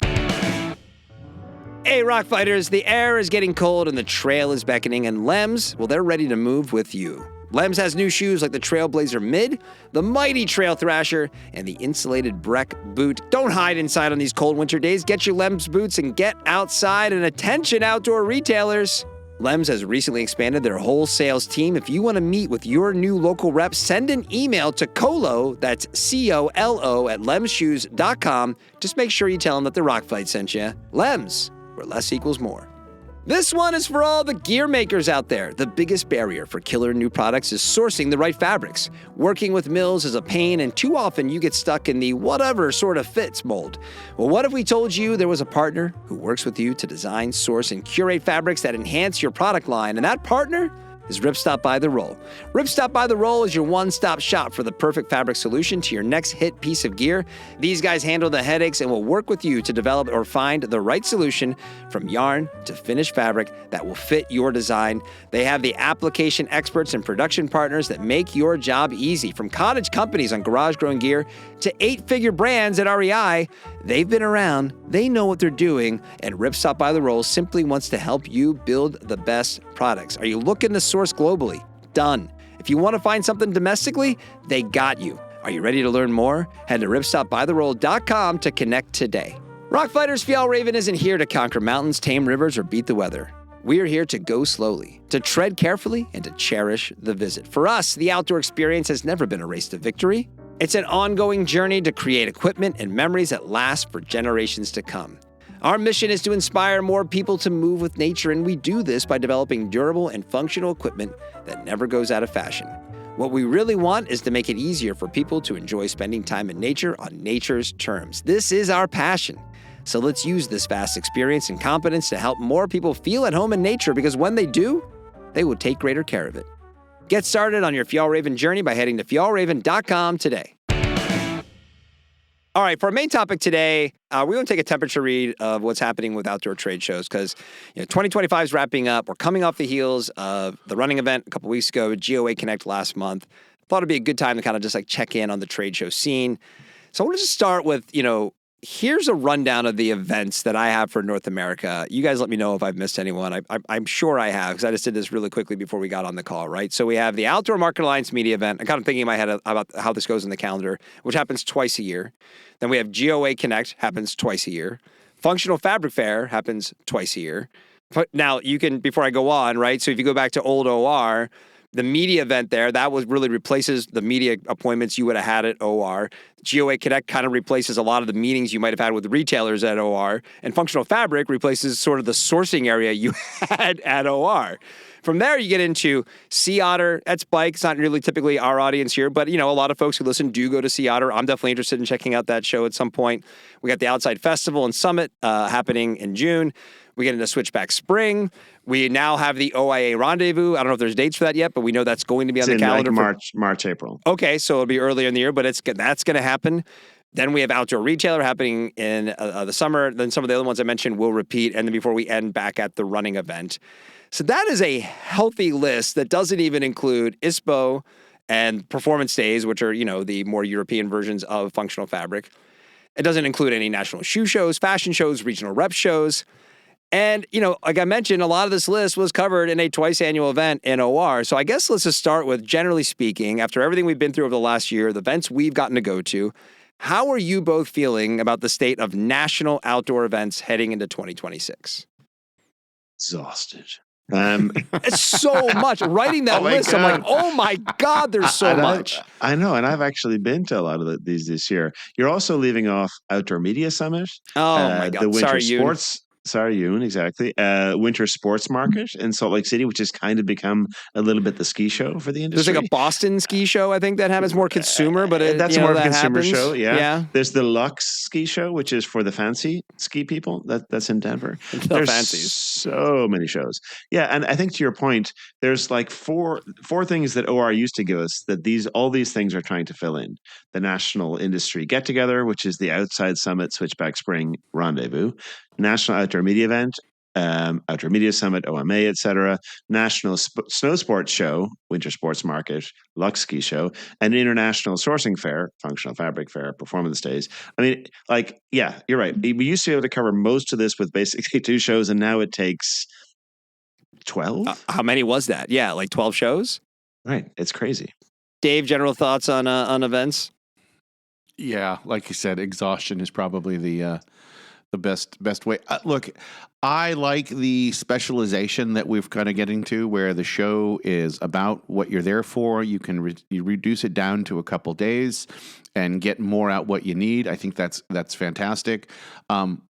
Hey, Rock Fighters, the air is getting cold and the trail is beckoning, and Lems, well, they're ready to move with you. Lems has new shoes like the Trailblazer Mid, the Mighty Trail Thrasher, and the insulated Breck boot. Don't hide inside on these cold winter days. Get your Lems boots and get outside, and attention outdoor retailers. Lems has recently expanded their whole sales team. If you want to meet with your new local rep, send an email to Colo, that's COLO, at lemsshoes.com. Just make sure you tell them that the Rock Fight sent you. Lems, where less equals more. This one is for all the gear makers out there. The biggest barrier for killer new products is sourcing the right fabrics. Working with mills is a pain, and too often you get stuck in the whatever sort of fits mold. Well, what if we told you there was a partner who works with you to design, source, and curate fabrics that enhance your product line, and that partner is Ripstop by the Roll. Ripstop by the Roll is your one-stop shop for the perfect fabric solution to your next hit piece of gear. These guys handle the headaches and will work with you to develop or find the right solution from yarn to finished fabric that will fit your design. They have the application experts and production partners that make your job easy. From cottage companies on garage-grown gear to eight-figure brands at REI, they've been around, they know what they're doing, and Ripstop by the Roll simply wants to help you build the best products. Are you looking to source globally? Done. If you want to find something domestically, they got you. Are you ready to learn more? Head to ripstopbytheroll.com to connect today. Rockfighters, Fjallraven isn't here to conquer mountains, tame rivers, or beat the weather. We're here to go slowly, to tread carefully, and to cherish the visit. For us, the outdoor experience has never been a race to victory. It's an ongoing journey to create equipment and memories that last for generations to come. Our mission is to inspire more people to move with nature, and we do this by developing durable and functional equipment that never goes out of fashion. What we really want is to make it easier for people to enjoy spending time in nature on nature's terms. This is our passion. So let's use this vast experience and competence to help more people feel at home in nature, because when they do, they will take greater care of it. Get started on your Fjallraven journey by heading to fjallraven.com today. All right, for our main topic today, we're going to take a temperature read of what's happening with outdoor trade shows, because 2025 is wrapping up. We're coming off the heels of the running event a couple weeks ago, GOA Connect last month. Thought it'd be a good time to kind of just check in on the trade show scene. So I want to just start with, here's a rundown of the events that I have for North America. You guys let me know if I've missed anyone. I'm sure I have, because I just did this really quickly before we got on the call, right? So we have the Outdoor Market Alliance Media event. I'm kind of thinking in my head about how this goes in the calendar, which happens twice a year. Then we have GOA Connect, happens twice a year. Functional Fabric Fair happens twice a year. But now you can, before I go on, right? So if you go back to old OR, the media event there, that was really replaces the media appointments you would have had at OR. GOA Connect kind of replaces a lot of the meetings you might have had with retailers at OR. And Functional Fabric replaces sort of the sourcing area you had at OR. From there, you get into Sea Otter. That's bike. It's not really typically our audience here, but, a lot of folks who listen do go to Sea Otter. I'm definitely interested in checking out that show at some point. We got the Outside Festival and Summit happening in June. We get into Switchback Spring. We now have the OIA Rendezvous. I don't know if there's dates for that yet, but we know that's going to be on the calendar. March, April. Okay, so it'll be earlier in the year, but that's going to happen. Then we have Outdoor Retailer happening in the summer. Then some of the other ones I mentioned will repeat, and then before we end back at the running event. So that is a healthy list that doesn't even include ISPO and Performance Days, which are, the more European versions of Functional Fabric. It doesn't include any national shoe shows, fashion shows, regional rep shows. And, like I mentioned, a lot of this list was covered in a twice annual event in OR. So I guess let's just start with, generally speaking, after everything we've been through over the last year, the events we've gotten to go to, how are you both feeling about the state of national outdoor events heading into 2026? Exhausted. It's so much. Writing that list, God. I'm like, oh my God, there's so much. I know, and I've actually been to a lot of these this year. You're also leaving off Outdoor Media Summit. Oh my God, the Winter sorry, Sports. Sorry, Yoon, exactly. Winter Sports Market in Salt Lake City, which has kind of become a little bit the ski show for the There's like a industry. Boston ski show, I think, that happens more consumer, but That's more of a that consumer happens. show, yeah. Yeah. There's the Lux Ski Show, which is for the fancy ski people. That's in Denver. The There's fancies. so many shows. Yeah, and I think to your point, there's like four things that OR used to give us that all these things are trying to fill in. The National Industry Get Together, which is the Outside Summit Switchback Spring Rendezvous, National Outdoor Media Event, Outdoor Media Summit, OMA, etc., National Snow Sports Show, Winter Sports Market, Lux Ski Show, and International Sourcing Fair, Functional Fabric Fair, Performance Days. I mean, like, yeah, you're right. We used to be able to cover most of this with basically 2 shows, and now it takes 12. How many was that? Yeah, like 12 shows. Right, it's crazy. Dave, general thoughts on events? Yeah, like you said, exhaustion is probably the best way. Look, I like the specialization that we've kind of getting to, where the show is about what you're there for. You can you reduce it down to a couple days and get more out what you need. I think that's fantastic.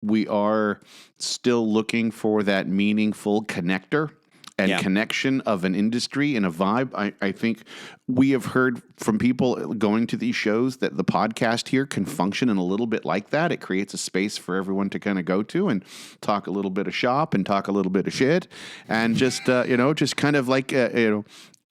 We are still looking for that meaningful connector and connection of an industry and a vibe. I think we have heard from people going to these shows that the podcast here can function in a little bit like that. It creates a space for everyone to kind of go to and talk a little bit of shop and talk a little bit of shit and just, just kind of like,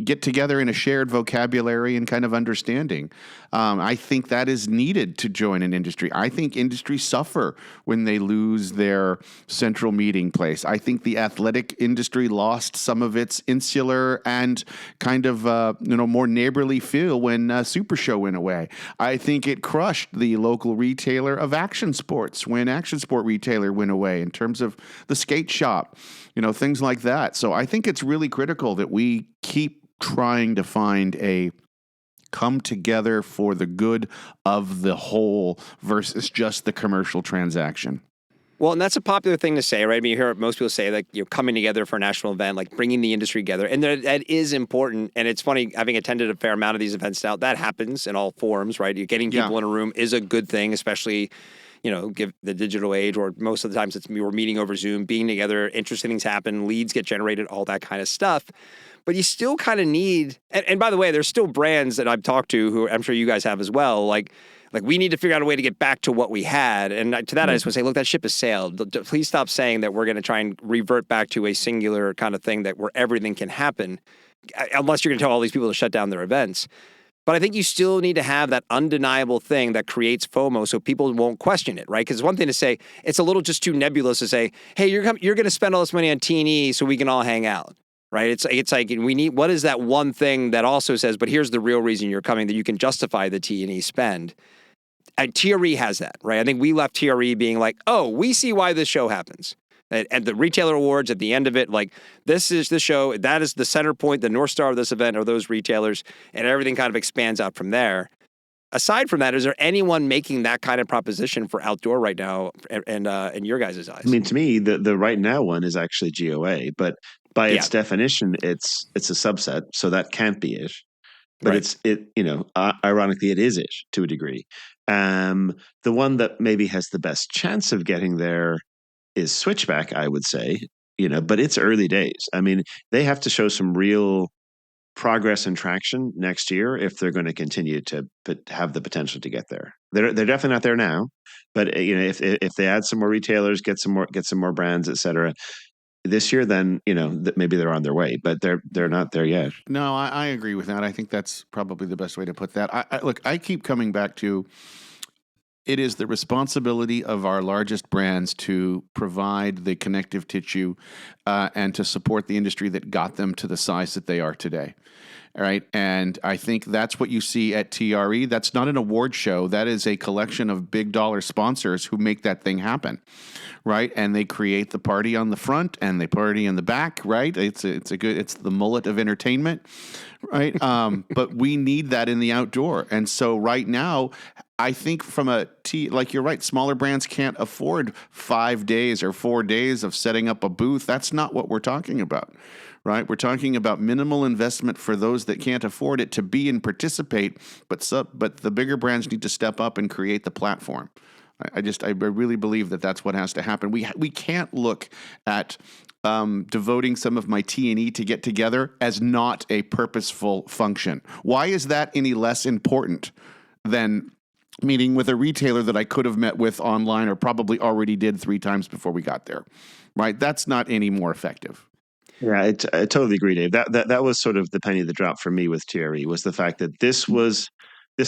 get together in a shared vocabulary and kind of understanding. I think that is needed to join an industry. I think industries suffer when they lose their central meeting place. I think the athletic industry lost some of its insular and kind of more neighborly feel when Super Show went away. I think it crushed the local retailer of action sports when Action Sport Retailer went away in terms of the skate shop, things like that. So I think it's really critical that we keep trying to find a come together for the good of the whole versus just the commercial transaction. Well, and that's a popular thing to say, right? I mean, you hear most people say, like, coming together for a national event, like bringing the industry together. And that is important. And it's funny, having attended a fair amount of these events now, that happens in all forums, right? You're getting people in a room is a good thing, especially, give the digital age, or most of the times we're meeting over Zoom, being together, interesting things happen, leads get generated, all that kind of stuff. But you still kind of need, and by the way, there's still brands that I've talked to who I'm sure you guys have as well, like we need to figure out a way to get back to what we had. And to that, I just want to say, look, that ship has sailed. Please stop saying that we're going to try and revert back to a singular kind of thing where everything can happen, unless you're going to tell all these people to shut down their events. But I think you still need to have that undeniable thing that creates FOMO so people won't question it, right? Because it's one thing to say, it's a little just too nebulous to say, hey, you're going to spend all this money on T&E so we can all hang out. Right? It's like we need, what is that one thing that also says, but here's the real reason you're coming, that you can justify the T&E spend. And TRE has that, right? I think we left TRE being like, oh, we see why this show happens. And the retailer awards at the end of it, like, this is the show, that is the center point, the North Star of this event are those retailers, and everything kind of expands out from there. Aside from that, is there anyone making that kind of proposition for outdoor right now, and in your guys' eyes? I mean, to me, the right now one is actually GOA, but by its definition, it's a subset, so that can't be it. But ironically, it is it to a degree. The one that maybe has the best chance of getting there is Switchback, I would say. But it's early days. I mean, they have to show some real progress and traction next year if they're going to continue to have the potential to get there. They're definitely not there now, but if they add some more retailers, get some more brands, etc. This year, then maybe they're on their way, but they're not there yet. No, I agree with that. I think that's probably the best way to put that. I keep coming back to, it is the responsibility of our largest brands to provide the connective tissue and to support the industry that got them to the size that they are today. All right. And I think that's what you see at TRE. That's not an award show. That is a collection of big dollar sponsors who make that thing happen. Right. And they create the party on the front and they party in the back. Right. It's the mullet of entertainment. Right. But we need that in the outdoor. And so right now, I think like you're right, smaller brands can't afford 5 days or 4 days of setting up a booth. That's not what we're talking about, right? We're talking about minimal investment for those that can't afford it to be and participate, but the bigger brands need to step up and create the platform. I really believe that that's what has to happen. We can't look at devoting some of my T&E to get together as not a purposeful function. Why is that any less important than meeting with a retailer that I could have met with online or probably already did 3 times before we got there? Right? That's not any more effective. Yeah, I totally agree, Dave. That was sort of the penny that dropped for me with TRE, was the fact that this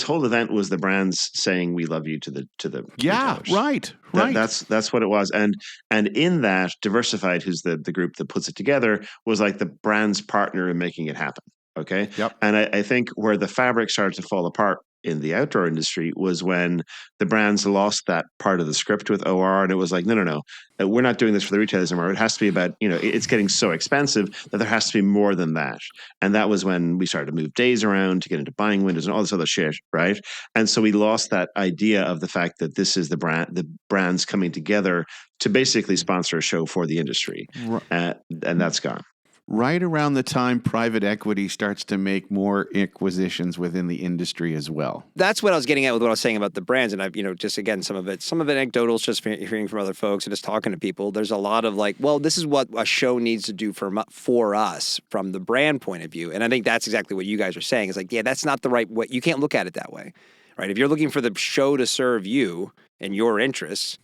whole event was the brands saying we love you to the Yeah, retailers. right. That's what it was. And in that, Diversified, who's the group that puts it together, was like the brand's partner in making it happen. Okay. Yep. And I think where the fabric started to fall apart in the outdoor industry was when the brands lost that part of the script with OR, and it was like, no, we're not doing this for the retailers anymore. It has to be about, it's getting so expensive that there has to be more than that. And that was when we started to move days around to get into buying windows and all this other shit, right? And so we lost that idea of the fact that this is the brands coming together to basically sponsor a show for the industry, and that's gone. Right around the time private equity starts to make more acquisitions within the industry as well. That's what I was getting at with what I was saying about the brands. And I've, just again, some of it anecdotal, just hearing from other folks and just talking to people. There's a lot of like, well, this is what a show needs to do for us from the brand point of view. And I think that's exactly what you guys are saying. It's like, yeah, that's not the right way. You can't look at it that way, right? If you're looking for the show to serve you and your interests,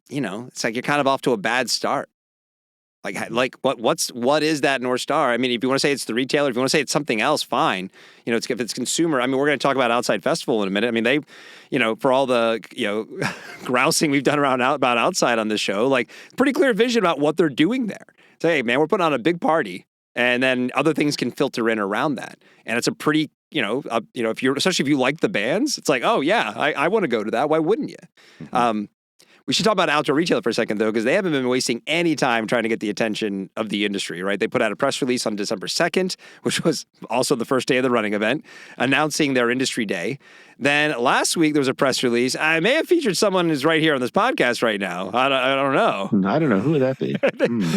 it's like you're kind of off to a bad start. Like what is that North Star? I mean, if you want to say it's the retailer, if you want to say it's something else, fine. If it's consumer. I mean, we're going to talk about Outside Festival in a minute. I mean, they, for all the grousing we've done about Outside on this show, like pretty clear vision about what they're doing there. Say, hey, man, we're putting on a big party, and then other things can filter in around that, and it's a pretty if you're, especially if you like the bands, it's like, oh yeah, I want to go to that. Why wouldn't you? Mm-hmm. We should talk about outdoor retailer for a second, though, because they haven't been wasting any time trying to get the attention of the industry, right? They put out a press release on December 2nd, which was also the first day of the running event, announcing their industry day. Then last week, there was a press release. I may have featured someone who's right here on this podcast right now. I don't know. I don't know. Who would that be?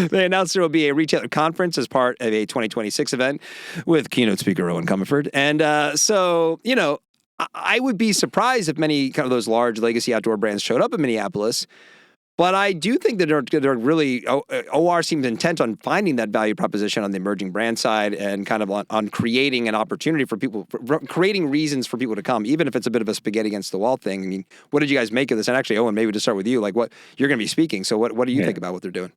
They announced there will be a retailer conference as part of a 2026 event with keynote speaker Eoin Comerford. And I would be surprised if many kind of those large legacy outdoor brands showed up in Minneapolis, but I do think that they're really, OR seems intent on finding that value proposition on the emerging brand side and kind of on creating an opportunity for people, creating reasons for people to come, even if it's a bit of a spaghetti against the wall thing. I mean, what did you guys make of this? And actually, Eoin, maybe to start with you, like what you're going to be speaking. So what do you think about what they're doing?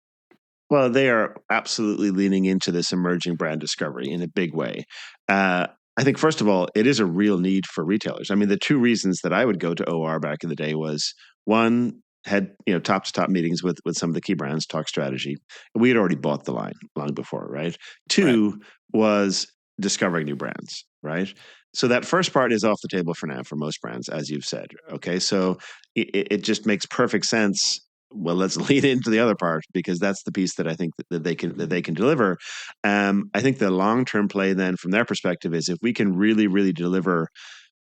Well, they are absolutely leaning into this emerging brand discovery in a big way. I think, first of all, it is a real need for retailers. I mean, the 2 reasons that I would go to OR back in the day was, one, had top-to-top meetings with some of the key brands, talk strategy. We had already bought the line long before, right? 2 was discovering new brands, right? So that first part is off the table for now for most brands, as you've said. Okay, so it just makes perfect sense. Well, let's lead into the other part, because that's the piece that I think that they can deliver. I think the long-term play then from their perspective is if we can really, really deliver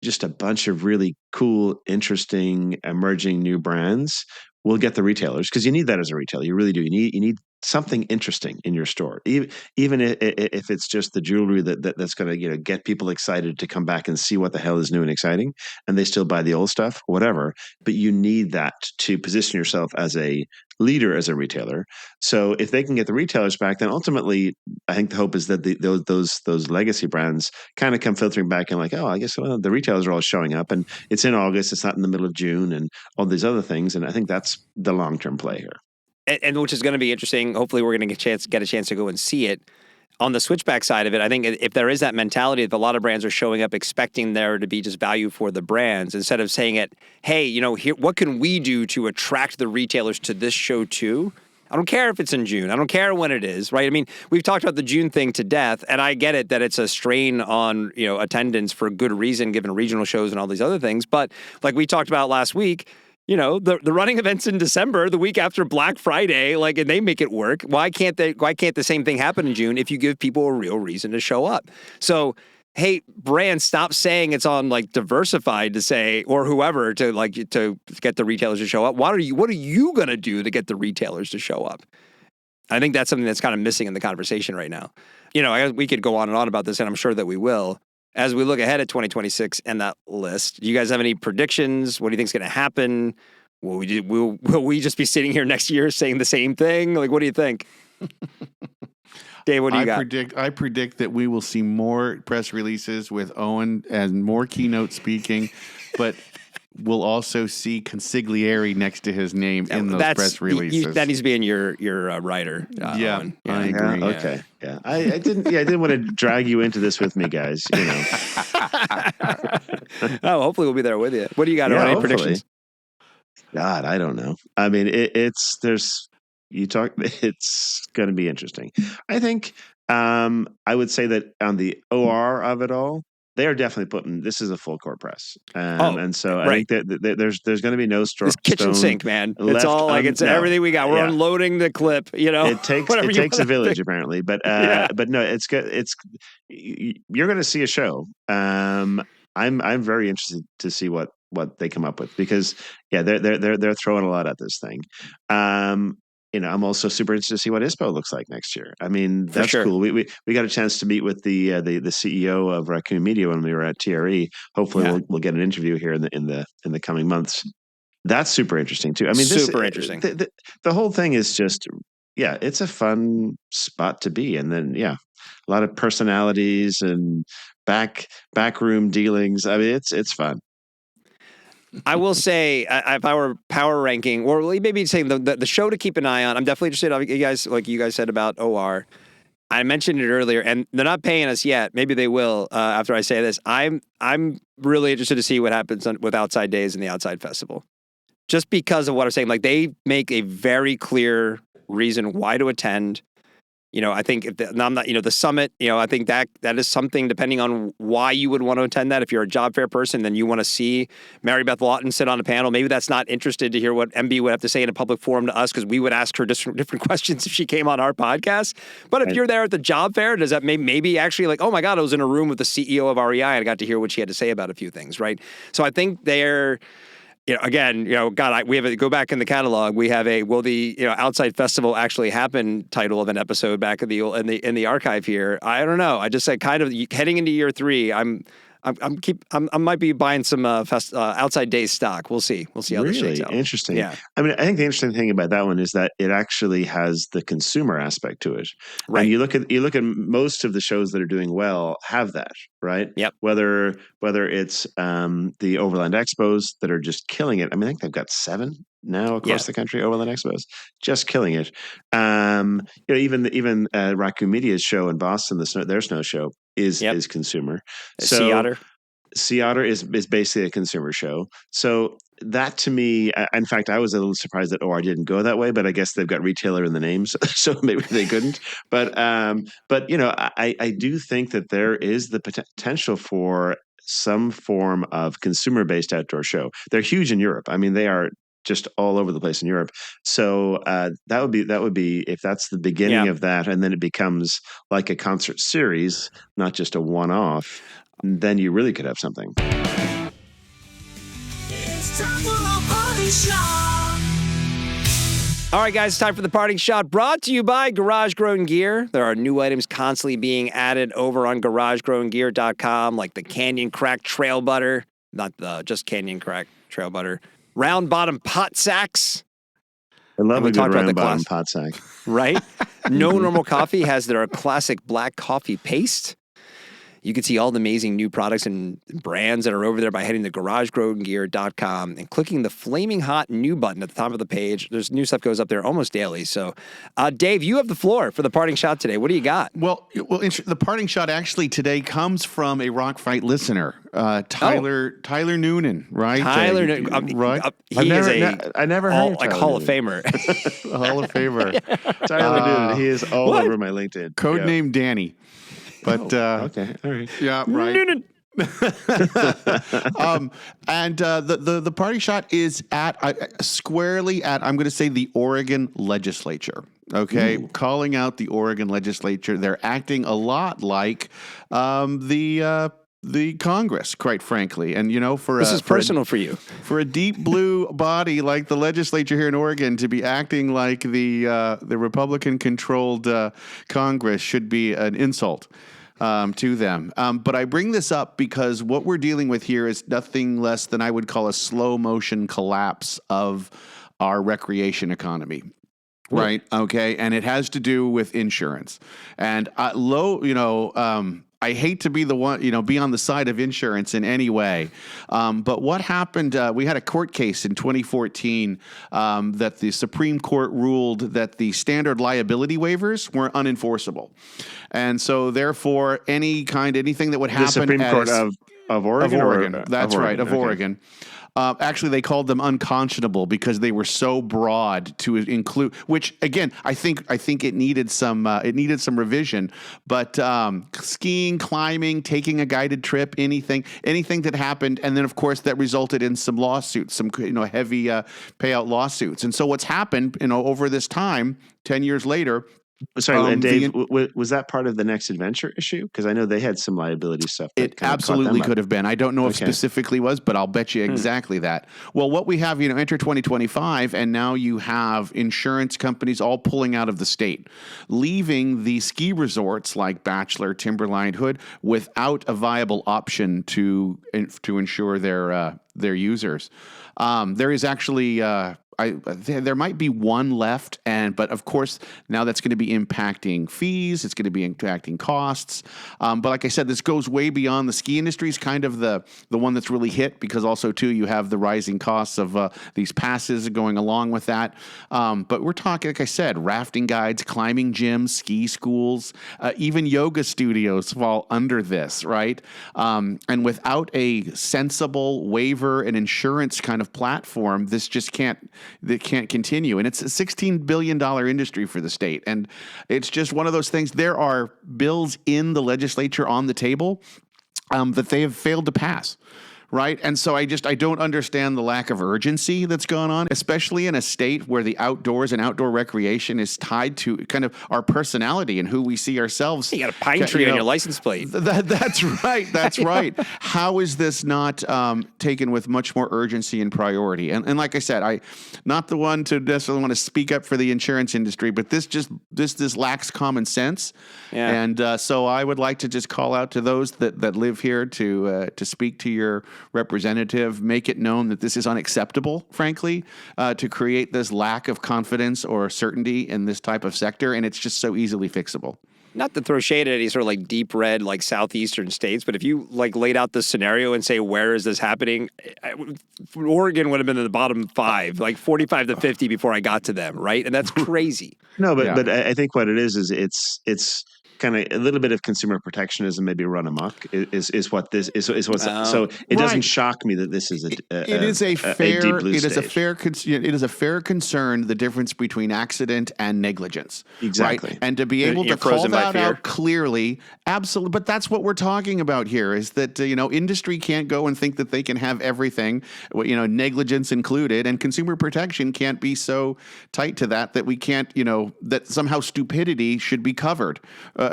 just a bunch of really cool, interesting, emerging new brands, we'll get the retailers, because you need that as a retailer. You really do. You need something interesting in your store, even if it's just the jewelry that's going to get people excited to come back and see what the hell is new and exciting, and they still buy the old stuff, whatever. But you need that to position yourself as a leader, as a retailer. So if they can get the retailers back, then ultimately, I think the hope is that those legacy brands kind of come filtering back and like, oh, I guess the retailers are all showing up, and it's in August, it's not in the middle of June, and all these other things. And I think that's the long-term play here. And which is going to be interesting. Hopefully, we're going to get a chance to go and see it. On the switchback side of it, I think if there is that mentality that a lot of brands are showing up expecting there to be just value for the brands, instead of saying it, hey, here, what can we do to attract the retailers to this show too? I don't care if it's in June. I don't care when it is, right? I mean, we've talked about the June thing to death, and I get it that it's a strain on attendance for good reason, given regional shows and all these other things. But like we talked about last week, the running events in December, the week after Black Friday, and they make it work. Why can't the same thing happen in June if you give people a real reason to show up? So, hey, brands, stop saying it's on Diversified to say, or whoever to get the retailers to show up. What are you going to do to get the retailers to show up? I think that's something that's kind of missing in the conversation right now. We could go on and on about this, and I'm sure that we will. As we look ahead at 2026 and that list, do you guys have any predictions? What do you think is going to happen? will we just be sitting here next year saying the same thing? Like, what do you think? Dave, what do you got? I predict that we will see more press releases with Eoin and more keynote speaking, but we'll also see consigliere next to his name in those press releases. That needs to be in your writer. Owen. I agree. Yeah, okay. Yeah. I didn't want to drag you into this with me, guys. You know. Oh, hopefully we'll be there with you. What do you got? Yeah, Any predictions? God, I don't know. I mean, it's going to be interesting. I think I would say that on the OR of it all, they are definitely putting this is a full court press, and so I think that there's going to be no this kitchen sink, man. It's all like it's everything we got. We're unloading the clip. You know, it takes a village apparently, but no, it's good. You're going to see a show. I'm very interested to see what they come up with because they're throwing a lot at this thing. I'm also super interested to see what ISPO looks like next year. I mean, that's cool. We got a chance to meet with the CEO of Raccoon Media when we were at TRE. Hopefully, we'll get an interview here in the coming months. That's super interesting too. I mean, super interesting. The whole thing is just it's a fun spot to be, and then a lot of personalities and backroom dealings. I mean, it's fun. I will say, if I were power ranking, or maybe saying the show to keep an eye on, I'm definitely interested. You guys, like you guys said about OR, I mentioned it earlier, and they're not paying us yet. Maybe they will after I say this. I'm really interested to see what happens with Outside Days and the Outside Festival, just because of what I'm saying. Like they make a very clear reason why to attend. I think the summit, I think that is something depending on why you would want to attend that. If you're a job fair person, then you want to see Mary Beth Lawton sit on a panel. Maybe that's not interested to hear what MB would have to say in a public forum to us because we would ask her different questions if she came on our podcast. But if you're there at the job fair, does that maybe actually like, oh my God, I was in a room with the CEO of REI and I got to hear what she had to say about a few things, right? So I think they're... again, God, we have go back in the catalog. We have will the Outside Festival actually happen title of an episode back in the archive here. I don't know. I just said kind of heading into year 3. I might be buying some Outside Days stock. We'll see. We'll see how this shakes out. Really interesting. Yeah. I mean, I think the interesting thing about that one is that it actually has the consumer aspect to it. Right. And you look at most of the shows that are doing well have that, right? Yep. Whether it's the Overland Expos that are just killing it. I mean, I think they've got 7 now across the country. Overland Expos, just killing it. Even Raccoon Media's show in Boston, their snow show is consumer. So Sea Otter is basically a consumer show. So that to me, in fact, I was a little surprised that OR didn't go that way, but I guess they've got retailer in the names, so maybe they couldn't. But I do think that there is the potential for some form of consumer-based outdoor show. They're huge in Europe. I mean, they are just all over the place in Europe. So that would be if that's the beginning of that, and then it becomes like a concert series, not just a one-off. Then you really could have something. It's time for a party shot. All right, guys, it's time for the parting shot, brought to you by Garage Grown Gear. There are new items constantly being added over on GarageGrownGear.com, like the Canyon Crack Trail Butter, not just Canyon Crack Trail Butter. Round bottom pot sacks. I love a good round bottom pot sack. Right? No Normal Coffee has their classic black coffee paste. You can see all the amazing new products and brands that are over there by heading to GarageGrownGear.com and clicking the flaming hot new button at the top of the page. There's new stuff goes up there almost daily. So, Dave, you have the floor for the parting shot today. What do you got? Well, the parting shot actually today comes from a Rock Fight listener, Tyler Noonan, right? Tyler Noonan, right? I never heard of Hall of Famer. Hall of Famer. Tyler Noonan. He is all over my LinkedIn. Codename Danny. But okay, all right, yeah, right. And the party shot is squarely at, I'm going to say, the Oregon legislature. Okay, calling out the Oregon legislature. They're acting a lot like the Congress, quite frankly. And this is personal for you. For a deep blue body like the legislature here in Oregon to be acting like the Republican-controlled Congress should be an insult. to them. But I bring this up because what we're dealing with here is nothing less than I would call a slow motion collapse of our recreation economy. Right. Okay. And it has to do with insurance and I hate to be the one, be on the side of insurance in any way. But what happened, we had a court case in 2014 that the Supreme Court ruled that the standard liability waivers were unenforceable. And so therefore anything that would happen. The Supreme Court of Oregon? Of Oregon. That's right. Of okay. Oregon. Actually, they called them unconscionable because they were so broad to include. Which again, I think it needed some revision. But skiing, climbing, taking a guided trip, anything that happened, and then of course that resulted in some lawsuits, some heavy payout lawsuits. And so what's happened, over this time, 10 years later. Sorry, and Dave, was that part of the Next Adventure issue? Because I know they had some liability stuff. It absolutely could have been. I don't know if specifically was, but I'll bet you exactly that. Well, what we have, enter 2025, and now you have insurance companies all pulling out of the state, leaving the ski resorts like Bachelor, Timberline, Hood without a viable option to insure their users. There is actually. There might be one left, but of course now that's going to be impacting fees. It's going to be impacting costs. But like I said, this goes way beyond the ski industry. Is kind of the one that's really hit because also too you have the rising costs of these passes going along with that. But we're talking, like I said, rafting guides, climbing gyms, ski schools, even yoga studios fall under this, right? And without a sensible waiver and insurance kind of platform, this just can't continue. And it's a $16 billion industry for the state. And it's just one of those things. There are bills in the legislature on the table that they have failed to pass. Right. And so I don't understand the lack of urgency that's gone on, especially in a state where the outdoors and outdoor recreation is tied to kind of our personality and who we see ourselves. You got a pine tree on your license plate. That's right. That's right. How is this not taken with much more urgency and priority? And like I said, I'm not the one to necessarily want to speak up for the insurance industry, but this lacks common sense. Yeah. And so I would like to just call out to those that live here to speak to your representative, make it known that this is unacceptable, frankly, to create this lack of confidence or certainty in this type of sector, and it's just so easily fixable. Not to throw shade at any sort of like deep red, like southeastern states, but if you like laid out the scenario and say, where is this happening? Oregon would have been in the bottom 5, like 45 to 50 before I got to them, right? And that's crazy. No, but I think what it is it's kind of a little bit of consumer protectionism, maybe run amok, is what this is. So it doesn't shock me that this is it is a fair concern. The difference between accident and negligence, exactly, right? And to be able to call that out clearly, absolutely. But that's what we're talking about here: is that industry can't go and think that they can have everything, negligence included, and consumer protection can't be so tight to that we can't, that somehow stupidity should be covered.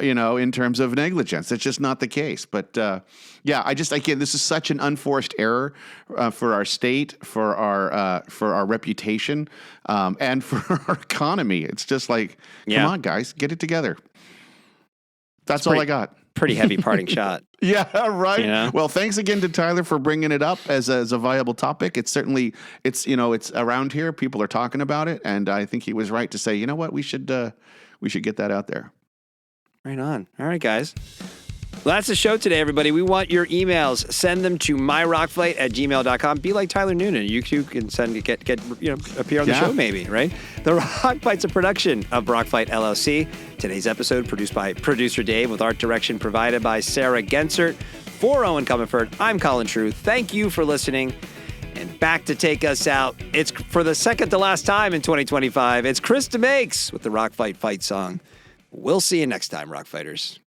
In terms of negligence. It's just not the case. But this is such an unforced error for our state, for our reputation, and for our economy. It's just like, come on, guys, get it together. That's all I got. Pretty heavy parting shot. Yeah, right. Well, thanks again to Tyler for bringing it up as a viable topic. It's certainly, it's around here. People are talking about it. And I think he was right to say, you know what, we should get that out there. Right on. All right, guys. Well, that's the show today, everybody. We want your emails. Send them to myrockfight@gmail.com. Be like Tyler Noonan. You too can appear on the show maybe, right? The Rock Fight's a production of Rockfight LLC. Today's episode produced by producer Dave with art direction provided by Sarah Gensert. For Eoin Comerford, I'm Colin True. Thank you for listening. And back to take us out, it's for the second to last time in 2025. It's Chris DeMakes with the Rock Fight song. We'll see you next time, Rock Fighters.